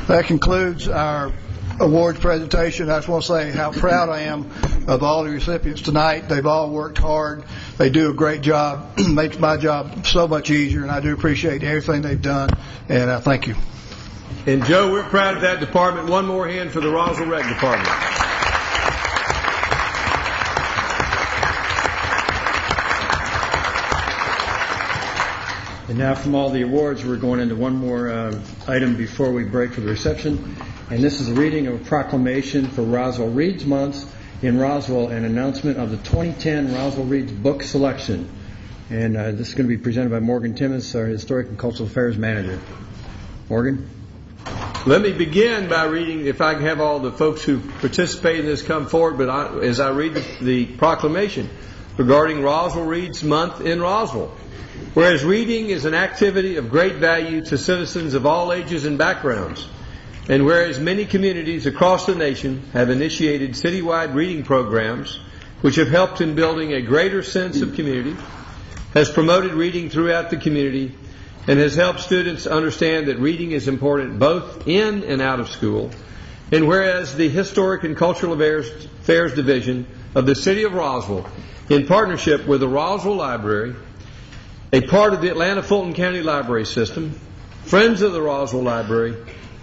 Speaker 12: That concludes our awards presentation. I just want to say how proud I am of all the recipients tonight. They've all worked hard. They do a great job. Makes my job so much easier, and I do appreciate everything they've done, and I thank you.
Speaker 1: And Joe, we're proud of that department. One more hand for the Roswell Rec Department.
Speaker 9: And now from all the awards, we're going into one more item before we break for the reception. And this is a reading of a proclamation for Roswell Reads Month in Roswell, an announcement of the 2010 Roswell Reads book selection. And this is going to be presented by Morgan Timmis, our Historic and Cultural Affairs Manager. Morgan?
Speaker 1: Let me begin by reading, if I can have all the folks who participate in this come forward, but as I read the proclamation regarding Roswell Reads Month in Roswell. Whereas reading is an activity of great value to citizens of all ages and backgrounds, and whereas many communities across the nation have initiated citywide reading programs which have helped in building a greater sense of community, has promoted reading throughout the community, and has helped students understand that reading is important both in and out of school, and whereas the Historic and Cultural Affairs Division of the City of Roswell, in partnership with the Roswell Library, a part of the Atlanta Fulton County Library System, Friends of the Roswell Library,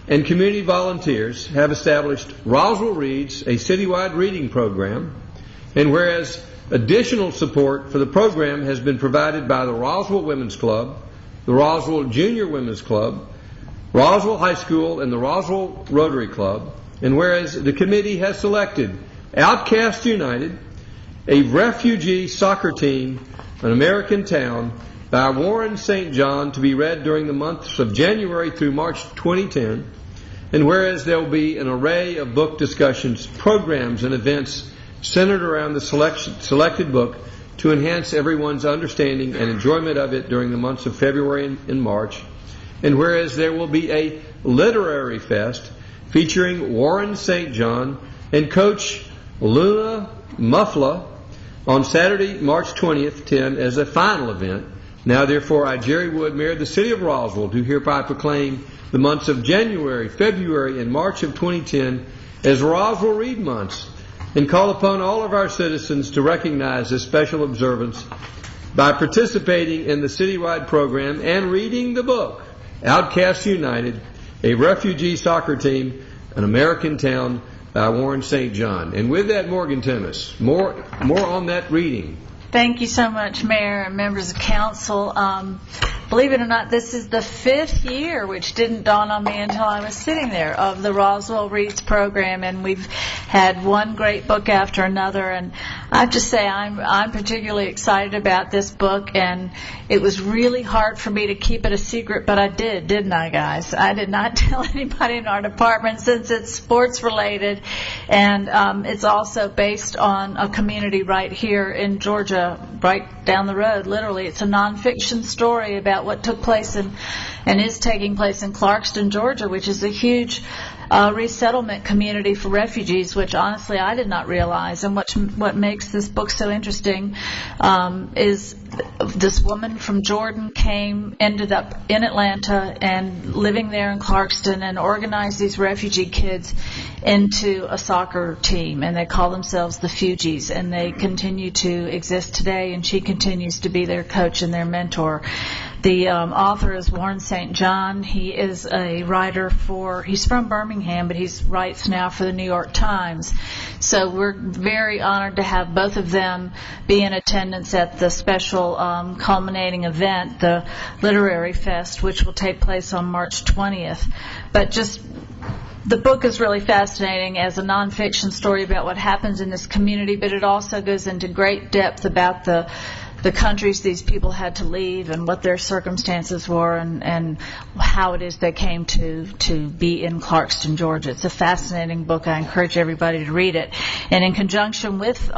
Speaker 1: and community volunteers have established Roswell Reads, a citywide reading program, and whereas additional support for the program has been provided by the Roswell Women's Club, the Roswell Junior Women's Club, Roswell High School, and the Roswell Rotary Club, and whereas the committee has selected Outcast United, a refugee soccer team, an American Town, by Warren St. John, to be read during the months of January through March 2010, and whereas there will be an array of book discussions, programs, and events centered around the selected book to enhance everyone's understanding and enjoyment of it during the months of February and March, and whereas there will be a literary fest featuring Warren St. John and Coach Luna Muffla on Saturday, March 20th, 10, as a final event. Now, therefore, I, Jerry Wood, Mayor of the City of Roswell, do hereby proclaim the months of January, February, and March of 2010 as Roswell Read Months, and call upon all of our citizens to recognize this special observance by participating in the citywide program and reading the book, Outcast United, a refugee soccer team, an American Town, by Warren St. John. And with that, Morgan Timmis, more on that reading.
Speaker 13: Thank you so much, Mayor and members of Council. Believe it or not, this is the 5th year, which didn't dawn on me until I was sitting there, of the Roswell Reads program, and we've had one great book after another. And I have to say, I'm particularly excited about this book, and it was really hard for me to keep it a secret, but I did, didn't I, guys? I did not tell anybody in our department, since it's sports related, and it's also based on a community right here in Georgia, right down the road, literally. It's a nonfiction story about what took place and is taking place in Clarkston, Georgia, which is a huge resettlement community for refugees, which honestly I did not realize. And what makes this book so interesting is this woman from Jordan ended up in Atlanta and living there in Clarkston, and organized these refugee kids into a soccer team, and they call themselves the Fugees, and they continue to exist today, and she continues to be their coach and their mentor. The author is Warren St. John. He is a writer he's from Birmingham, but he writes now for the New York Times. So we're very honored to have both of them be in attendance at the special culminating event, the Literary Fest, which will take place on March 20th. But the book is really fascinating as a nonfiction story about what happens in this community, but it also goes into great depth about the countries these people had to leave and what their circumstances were, and how it is they came to be in Clarkston, Georgia. It's a fascinating book. I encourage everybody to read it. And in conjunction with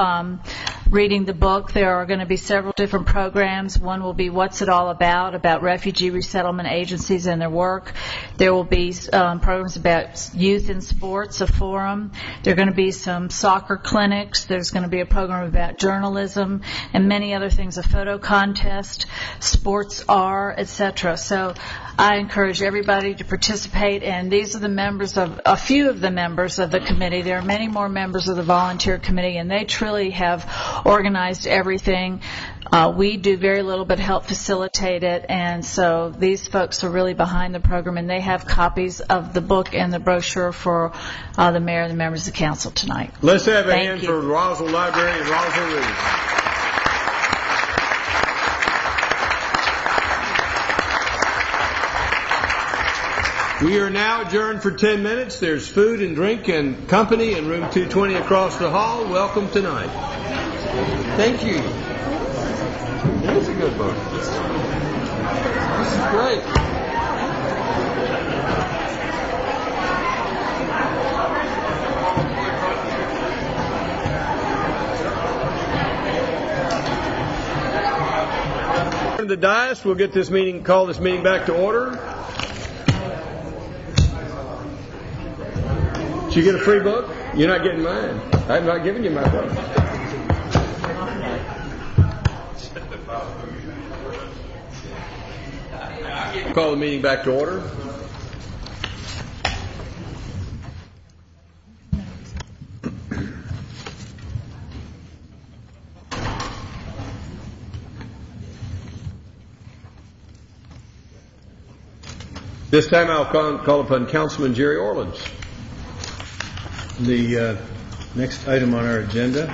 Speaker 13: reading the book. There are going to be several different programs. One will be What's It All About refugee resettlement agencies and their work. There will be programs about youth in sports, a forum. There are going to be some soccer clinics. There's going to be a program about journalism and many other things, a photo contest, sports R, etc. So I encourage everybody to participate, and these are the members of, a few of the members of the committee. There are many more members of the volunteer committee, and they truly have organized everything. We do very little but help facilitate it, and so these folks are really behind the program, and they have copies of the book and the brochure for the mayor and the members of the council tonight.
Speaker 1: Let's have a hand for the Roswell Library and Roswell Reed. We are now adjourned for 10 minutes. There's food and drink and company in room 220 across the hall. Welcome tonight. Thank you. It is a good book. This is great. The dais, we'll get this meeting, call this meeting back to order. Did you get a free book? You're not getting mine. I'm not giving you my book. Call the meeting back to order. This time I'll call upon Councilman Jerry Orleans.
Speaker 9: The next item on our agenda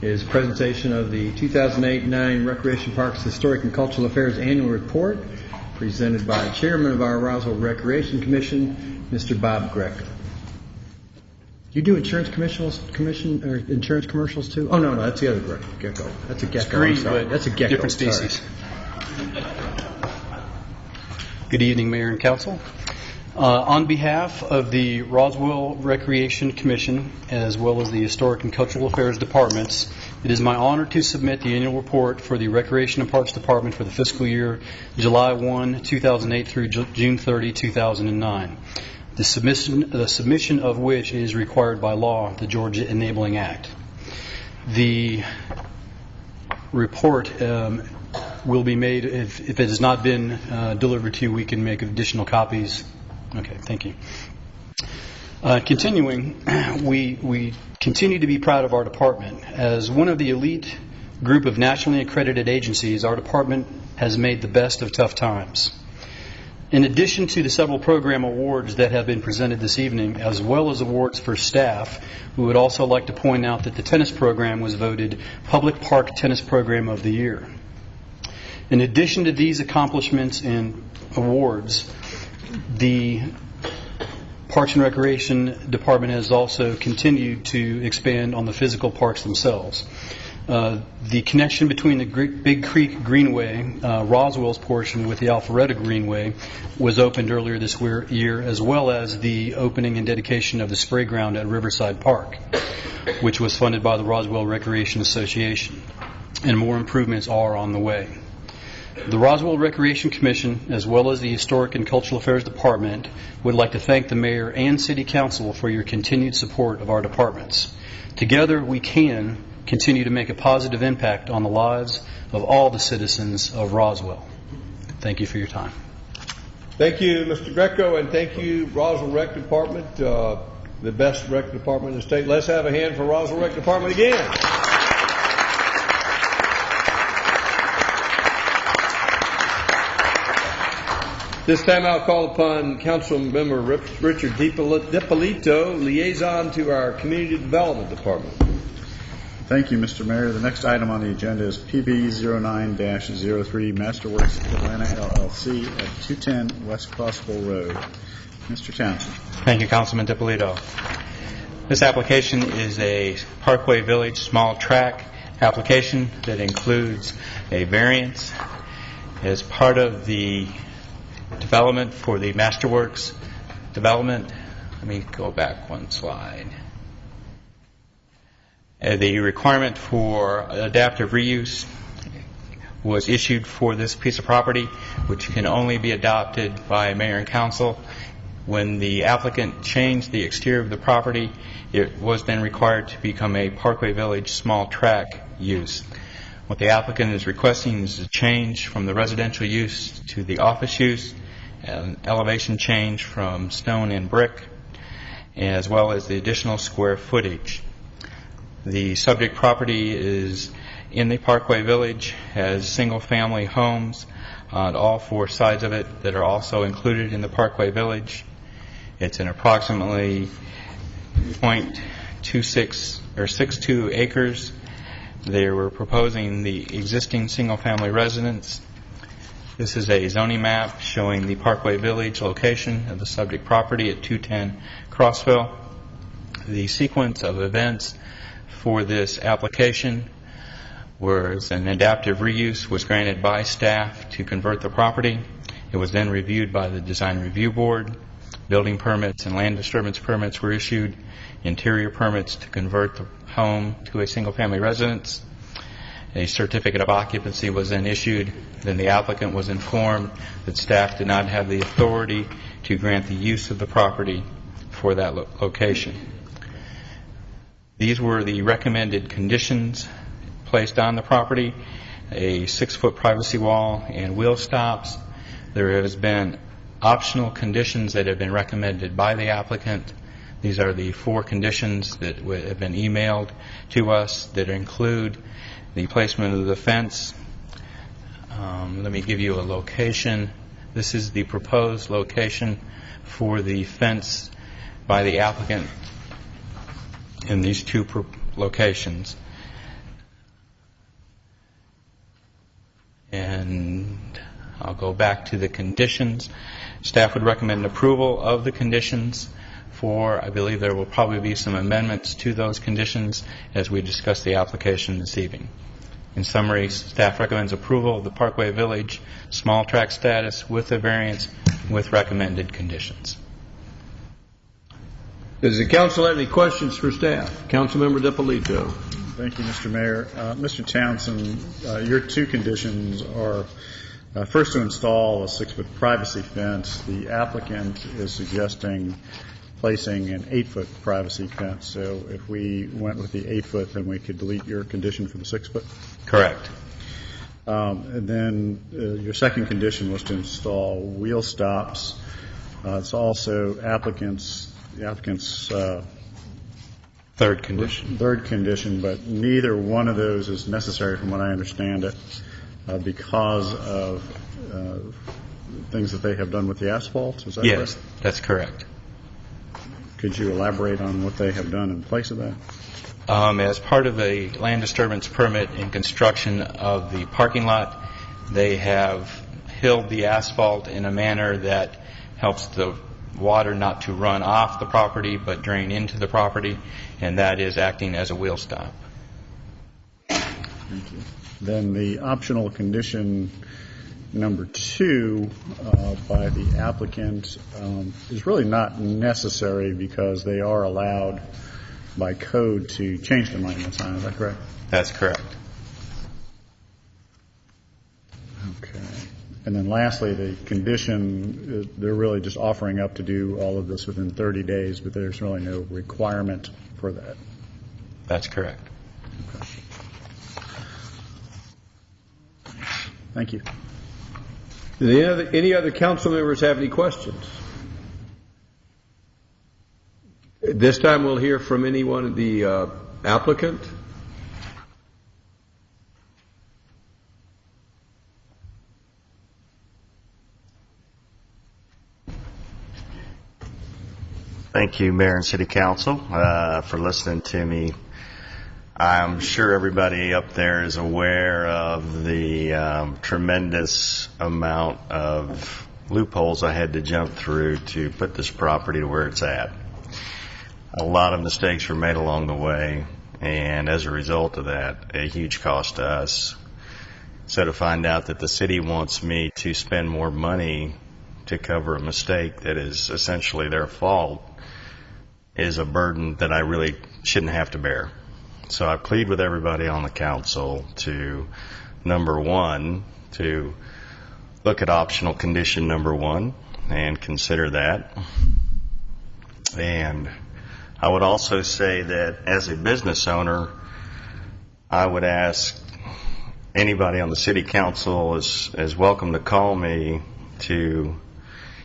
Speaker 9: is presentation of the 2008-9 Recreation Parks Historic and Cultural Affairs Annual Report, presented by Chairman of our Roswell Recreation Commission, Mr. Bob Greco. You do insurance commercials too? Oh no, that's the other gecko. That's a gecko. I'm sorry. That's a gecko.
Speaker 4: Different species. Good evening, Mayor and Council. On behalf of the Roswell Recreation Commission, as well as the Historic and Cultural Affairs Departments, it is my honor to submit the annual report for the Recreation and Parks Department for the fiscal year July 1, 2008 through June 30, 2009. The submission of which is required by law, the Georgia Enabling Act. The report will be made, if it has not been delivered to you, we can make additional copies. Okay, thank you. Continuing, we continue to be proud of our department. As one of the elite group of nationally accredited agencies, our department has made the best of tough times. In addition to the several program awards that have been presented this evening, as well as awards for staff, we would also like to point out that the tennis program was voted Public Park Tennis Program of the Year. In addition to these accomplishments and awards, the Parks and Recreation Department has also continued to expand on the physical parks themselves. The connection between the Big Creek Greenway, Roswell's portion, with the Alpharetta Greenway was opened earlier this year, as well as the opening and dedication of the spray ground at Riverside Park, which was funded by the Roswell Recreation Association. And more improvements are on the way. The Roswell Recreation Commission, as well as the Historic and Cultural Affairs Department, would like to thank the Mayor and City Council for your continued support of our departments. Together, we can continue to make a positive impact on the lives of all the citizens of Roswell. Thank you for your time.
Speaker 1: Thank you, Mr. Greco, and thank you, Roswell Rec Department, the best rec department in the state. Let's have a hand for Roswell Rec Department again. This time I'll call upon Councilmember Richard DiPolito, liaison to our Community Development Department.
Speaker 15: Thank you, Mr. Mayor. The next item on the agenda is PB09-03 Masterworks Atlanta LLC at 210 West Crossville Road. Mr. Townsend.
Speaker 16: Thank you, Councilman DiPolito. This application is a Parkway Village small tract application that includes a variance as part of the development for the Masterworks development. Let me go back one slide. The requirement for adaptive reuse was issued for this piece of property, which can only be adopted by mayor and council. When the applicant changed the exterior of the property, it was then required to become a Parkway Village small track use. What the applicant is requesting is a change from the residential use to the office use, an elevation change from stone and brick, as well as the additional square footage. The subject property is in the Parkway Village, has single-family homes on all four sides of it that are also included in the Parkway Village. It's an approximately 0.26 or 62 acres. They were proposing the existing single-family residence. This is a zoning map showing the Parkway Village location of the subject property at 210 Crossville. The sequence of events for this application was an adaptive reuse was granted by staff to convert the property. It was then reviewed by the Design Review Board. Building permits and land disturbance permits were issued. Interior permits to convert the home to a single-family residence. A certificate of occupancy was then issued. Then the applicant was informed that staff did not have the authority to grant the use of the property for that location. These were the recommended conditions placed on the property: a 6-foot privacy wall and wheel stops. There has been optional conditions that have been recommended by the applicant. These are the 4 conditions that have been emailed to us that include the placement of the fence. Let me give you a location. This is the proposed location for the fence by the applicant in these 2 locations. And I'll go back to the conditions. Staff would recommend approval of the conditions. I believe there will probably be some amendments to those conditions as we discuss the application this evening. In summary, staff recommends approval of the Parkway Village small track status with a variance with recommended conditions.
Speaker 1: Does the council have any questions for staff? Councilmember DiPolito.
Speaker 15: Thank you, Mr. Mayor. Mr. Townsend, your 2 conditions are first to install a 6-foot privacy fence. The applicant is suggesting placing an 8-foot privacy fence. So if we went with the 8-foot, then we could delete your condition for the 6-foot?
Speaker 16: Correct.
Speaker 15: And then your second condition was to install wheel stops. It's also the applicant's
Speaker 16: third condition,
Speaker 15: but neither one of those is necessary from what I understand it because of things that they have done with the asphalt. Is that correct?
Speaker 16: Yes, that's correct.
Speaker 15: Could you elaborate on what they have done in place of that?
Speaker 16: As part of the land disturbance permit and construction of the parking lot, they have hilled the asphalt in a manner that helps the water not to run off the property but drain into the property, and that is acting as a wheel stop.
Speaker 15: Thank you. Then the optional condition number 2 by the applicant is really not necessary because they are allowed by code to change the monument sign. Is that correct?
Speaker 16: That's correct.
Speaker 15: Okay. And then lastly, the condition, they're really just offering up to do all of this within 30 days, but there's really no requirement for that.
Speaker 16: That's correct.
Speaker 15: Okay. Thank you.
Speaker 1: Do any other council members have any questions? This time we'll hear from anyone of the applicant.
Speaker 17: Thank you, Mayor and City Council, for listening to me. I'm sure everybody up there is aware of the tremendous amount of loopholes I had to jump through to put this property to where it's at. A lot of mistakes were made along the way, and as a result of that, a huge cost to us. So to find out that the city wants me to spend more money to cover a mistake that is essentially their fault is a burden that I really shouldn't have to bear. So I plead with everybody on the council to, number one, to look at optional condition number 1 and consider that. And I would also say that as a business owner, I would ask anybody on the city council is welcome to call me to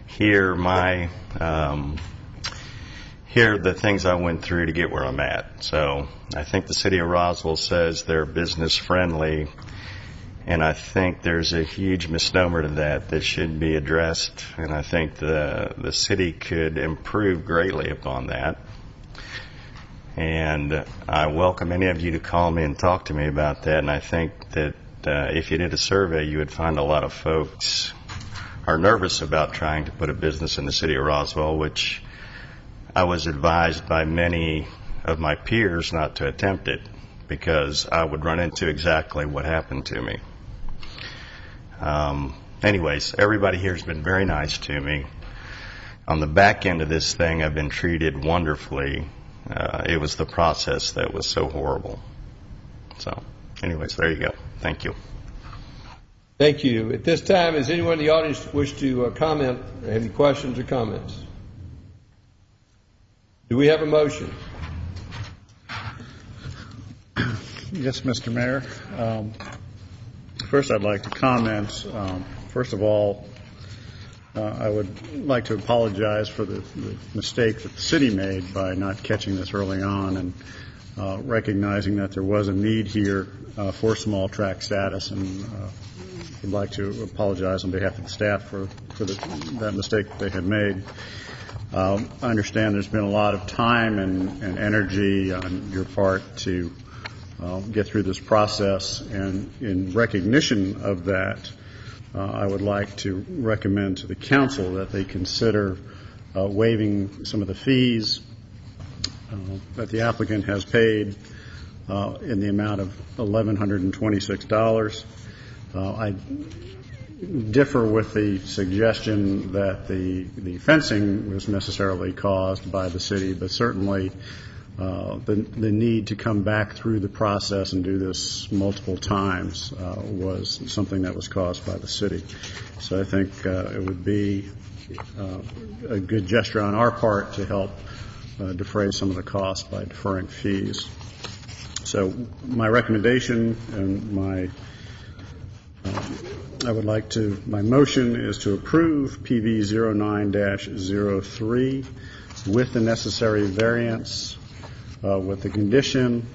Speaker 17: hear hear the things I went through to get where I'm at. So I think the city of Roswell says they're business friendly, and I think there's a huge misnomer to that should be addressed, and I think the city could improve greatly upon that. And I welcome any of you to call me and talk to me about that, and I think that if you did a survey, you would find a lot of folks are nervous about trying to put a business in the city of Roswell, which I was advised by many of my peers not to attempt it because I would run into exactly what happened to me. Anyways, everybody here has been very nice to me. On the back end of this thing, I've been treated wonderfully. It was the process that was so horrible. So, anyways, there you go. Thank you.
Speaker 1: Thank you. At this time, does anyone in the audience wish to comment? Have any questions or comments? Do we have a motion?
Speaker 15: Yes, Mr. Mayor. First, I'd like to comment. First of all, I would like to apologize for the mistake that the city made by not catching this early on and recognizing that there was a need here for small track status, and would like to apologize on behalf of the staff for that mistake that they had made. I understand there's been a lot of time and energy on your part to get through this process, and in recognition of that, I would like to recommend to the council that they consider waiving some of the fees that the applicant has paid in the amount of $1,126. I differ with the suggestion that the fencing was necessarily caused by the city, but certainly the need to come back through the process and do this multiple times was something that was caused by the city. So I think it would be a good gesture on our part to help defray some of the costs by deferring fees. So my recommendation and my motion is to approve PV 09-03 with the necessary variance, with the condition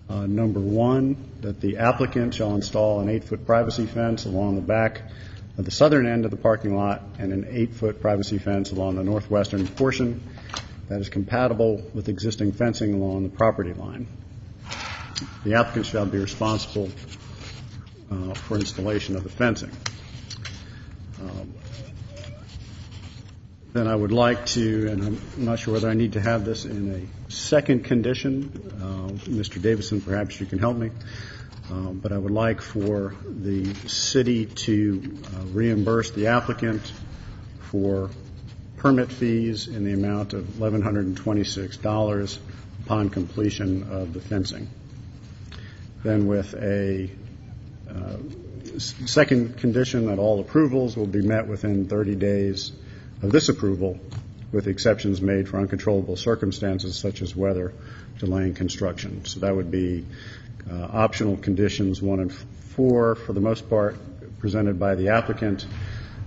Speaker 15: number 1, that the applicant shall install an 8-foot privacy fence along the back of the southern end of the parking lot and an 8-foot privacy fence along the northwestern portion that is compatible with existing fencing along the property line. The applicant shall be responsible for installation of the fencing. Then I would like to, and I'm not sure whether I need to have this in a second condition. Mr. Davison, perhaps you can help me. But I would like for the city to reimburse the applicant for permit fees in the amount of $1,126 upon completion of the fencing. Then with a second condition that all approvals will be met within 30 days of this approval, with exceptions made for uncontrollable circumstances such as weather delaying construction. So that would be optional conditions 1 and 4 for the most part presented by the applicant,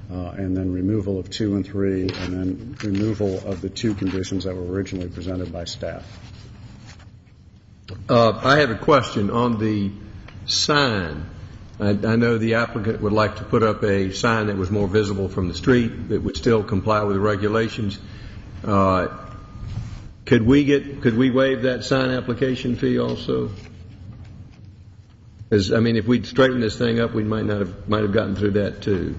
Speaker 15: and then removal of 2 and 3, and then removal of the 2 conditions that were originally presented by staff.
Speaker 1: I have a question on the sign. I know the applicant would like to put up a sign that was more visible from the street that would still comply with the regulations. Could we waive that sign application fee also? If we'd straightened this thing up, we might have gotten through that too.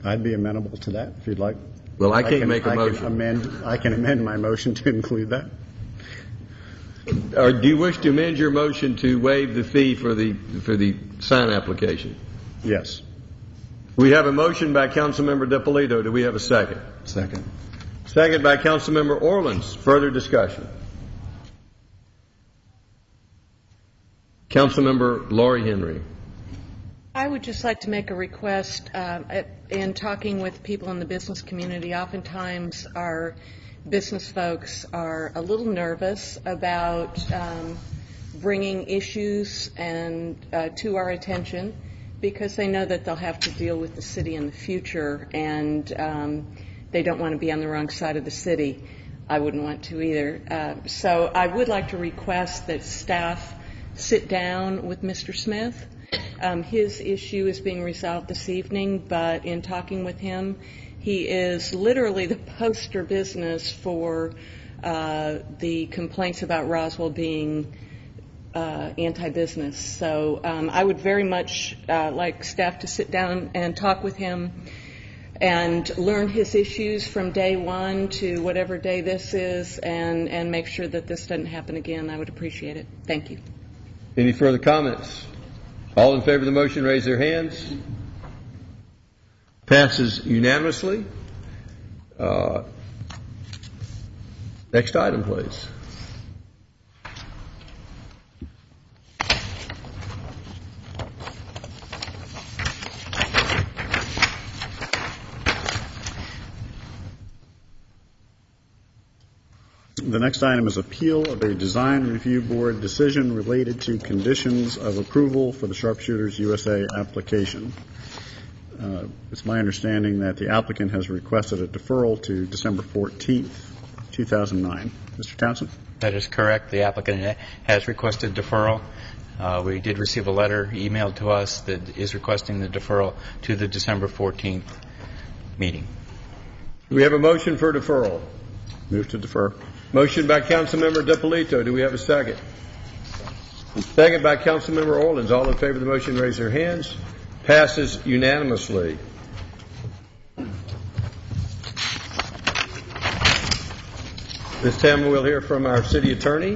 Speaker 15: I'd be amenable to that if you'd like.
Speaker 1: Well, I can't make a motion.
Speaker 15: I can amend my motion to include that.
Speaker 1: Or do you wish to amend your motion to waive the fee for the sign application?
Speaker 15: Yes.
Speaker 1: We have a motion by Councilmember DiPolito. Do we have a second?
Speaker 15: Second.
Speaker 1: Second by Councilmember Orleans. Further discussion. Councilmember Lori Henry.
Speaker 6: I would just like to make a request. In talking with people in the business community, oftentimes our business folks are a little nervous about bringing issues and to our attention because they know that they'll have to deal with the city in the future, and they don't want to be on the wrong side of the city. I wouldn't want to either. So I would like to request that staff sit down with Mr. Smith. His issue is being resolved this evening, but in talking with him, he is literally the poster business for the complaints about Roswell being anti-business. So I would very much like staff to sit down and talk with him and learn his issues from day one to whatever day this is, and make sure that this doesn't happen again. I would appreciate it. Thank you.
Speaker 1: Any further comments? All in favor of the motion, raise their hands. Passes unanimously. Next item, please.
Speaker 15: The next item is appeal of a design review board decision related to conditions of approval for the Sharpshooters USA application. It's my understanding that the applicant has requested a deferral to December 14th, 2009. Mr. Townsend?
Speaker 16: That is correct. The applicant has requested deferral. We did receive a letter emailed to us that is requesting the deferral to the December 14th meeting.
Speaker 1: Do we have a motion for deferral?
Speaker 15: Move to defer.
Speaker 1: Motion by Councilmember DiPolito. Do we have a second? Second by Councilmember Orleans. All in favor of the motion, raise their hands. Passes unanimously. This time we'll hear from our city attorney.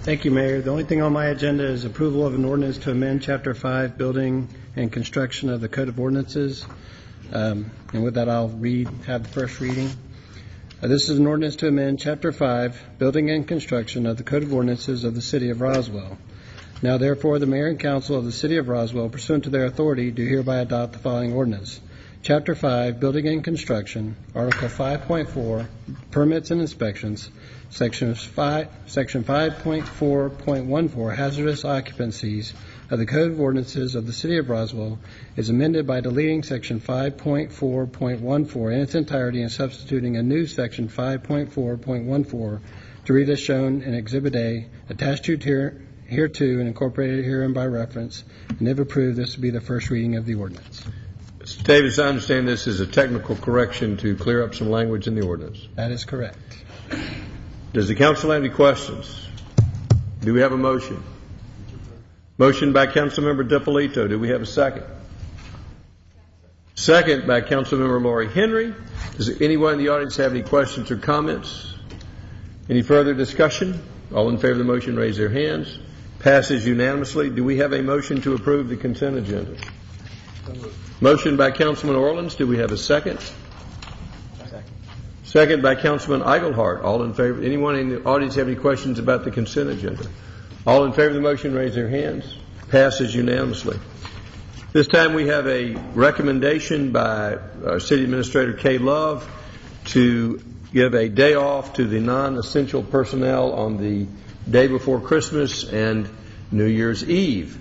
Speaker 8: Thank you, Mayor. The only thing on my agenda is approval of an ordinance to amend Chapter 5, Building and Construction of the Code of Ordinances. And with that, I'll have the first reading. This is an ordinance to amend Chapter 5, Building and Construction of the Code of Ordinances of the City of Roswell. Now, therefore, the Mayor and Council of the City of Roswell, pursuant to their authority, do hereby adopt the following ordinance. Chapter 5, Building and Construction, Article 5.4, Permits and Inspections, Section 5.4.14, Hazardous Occupancies of the Code of Ordinances of the City of Roswell, is amended by deleting Section 5.4.14 in its entirety and substituting a new Section 5.4.14 to read as shown in Exhibit A, attached to hereto and incorporated herein by reference, and if approved, this will be the first reading of the ordinance.
Speaker 1: Mr. Davis, I understand this is a technical correction to clear up some language in the ordinance.
Speaker 8: That is correct.
Speaker 1: Does the council have any questions? Do we have a motion? Motion by Councilmember DiPolito. Do we have a second? Second by Councilmember Lori Henry. Does anyone in the audience have any questions or comments? Any further discussion? All in favor of the motion, raise their hands. Passes unanimously. Do we have a motion to approve the consent agenda? Motion by Councilman Orleans. Do we have a second? Second by Councilman Eichelhart. All in favor? Anyone in the audience have any questions about the consent agenda? All in favor of the motion, raise their hands. Passes unanimously. This time we have a recommendation by our City Administrator Kay Love to give a day off to the non-essential personnel on the day before Christmas and New Year's Eve.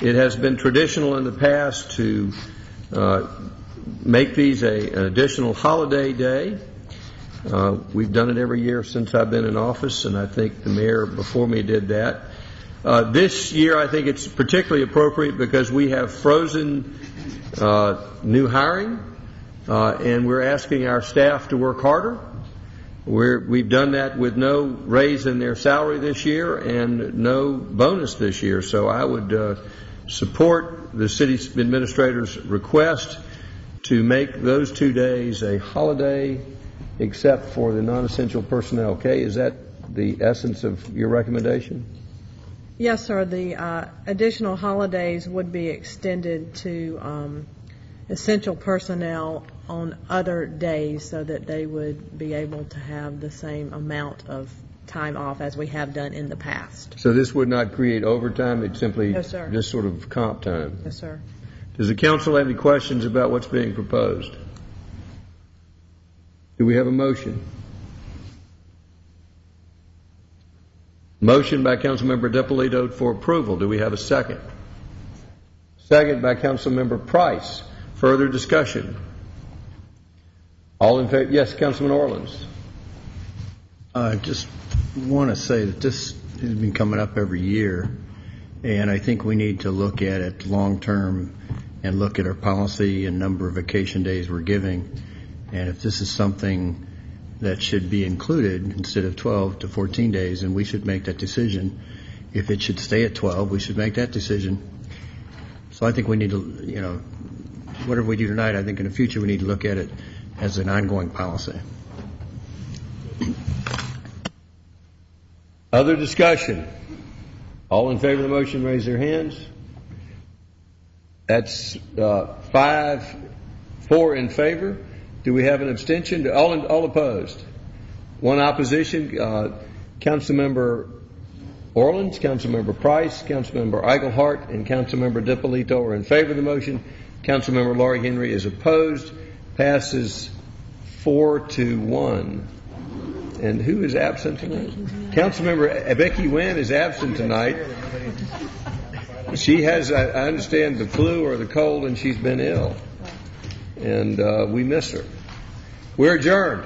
Speaker 1: It has been traditional in the past to make these an additional holiday day. We've done it every year since I've been in office, and I think the mayor before me did that. This year, I think it's particularly appropriate because we have frozen new hiring, and we're asking our staff to work harder. We've done that with no raise in their salary this year and no bonus this year. So I would support the city administrator's request to make those 2 days a holiday except for the non-essential personnel. Okay, is that the essence of your recommendation?
Speaker 20: Yes, sir. The additional holidays would be extended to
Speaker 19: essential personnel on other days so that they would be able to have the same amount of time off as we have done in the past.
Speaker 1: So this would not create overtime, it's simply
Speaker 19: No, sir.
Speaker 1: just sort of comp time?
Speaker 19: Yes, sir.
Speaker 1: Does the council have any questions about what's being proposed? Do we have a motion? Motion by Councilmember DiPolito for approval. Do we have a second? Second by Councilmember Price. Further discussion? All in favor? Yes, Councilman Orleans.
Speaker 8: I just want to say that this has been coming up every year, and I think we need to look at it long-term and look at our policy and number of vacation days we're giving. And if this is something that should be included instead of 12 to 14 days, and we should make that decision. If it should stay at 12, we should make that decision. So I think we need to, whatever we do tonight, I think in the future we need to look at it as an ongoing policy.
Speaker 1: Other discussion? All in favor of the motion, raise their hands. That's 5-4 in favor. Do we have an abstention? All opposed? One opposition. Councilmember Orleans, Councilmember Price, Councilmember Eichelhart, and Councilmember DiPolito are in favor of the motion. Councilmember Laurie Henry is opposed. Passes 4-1. And who is absent tonight? Councilmember Becky Wynn is absent tonight. She has, I understand, the flu or the cold, and she's been ill. And we miss her. We're adjourned.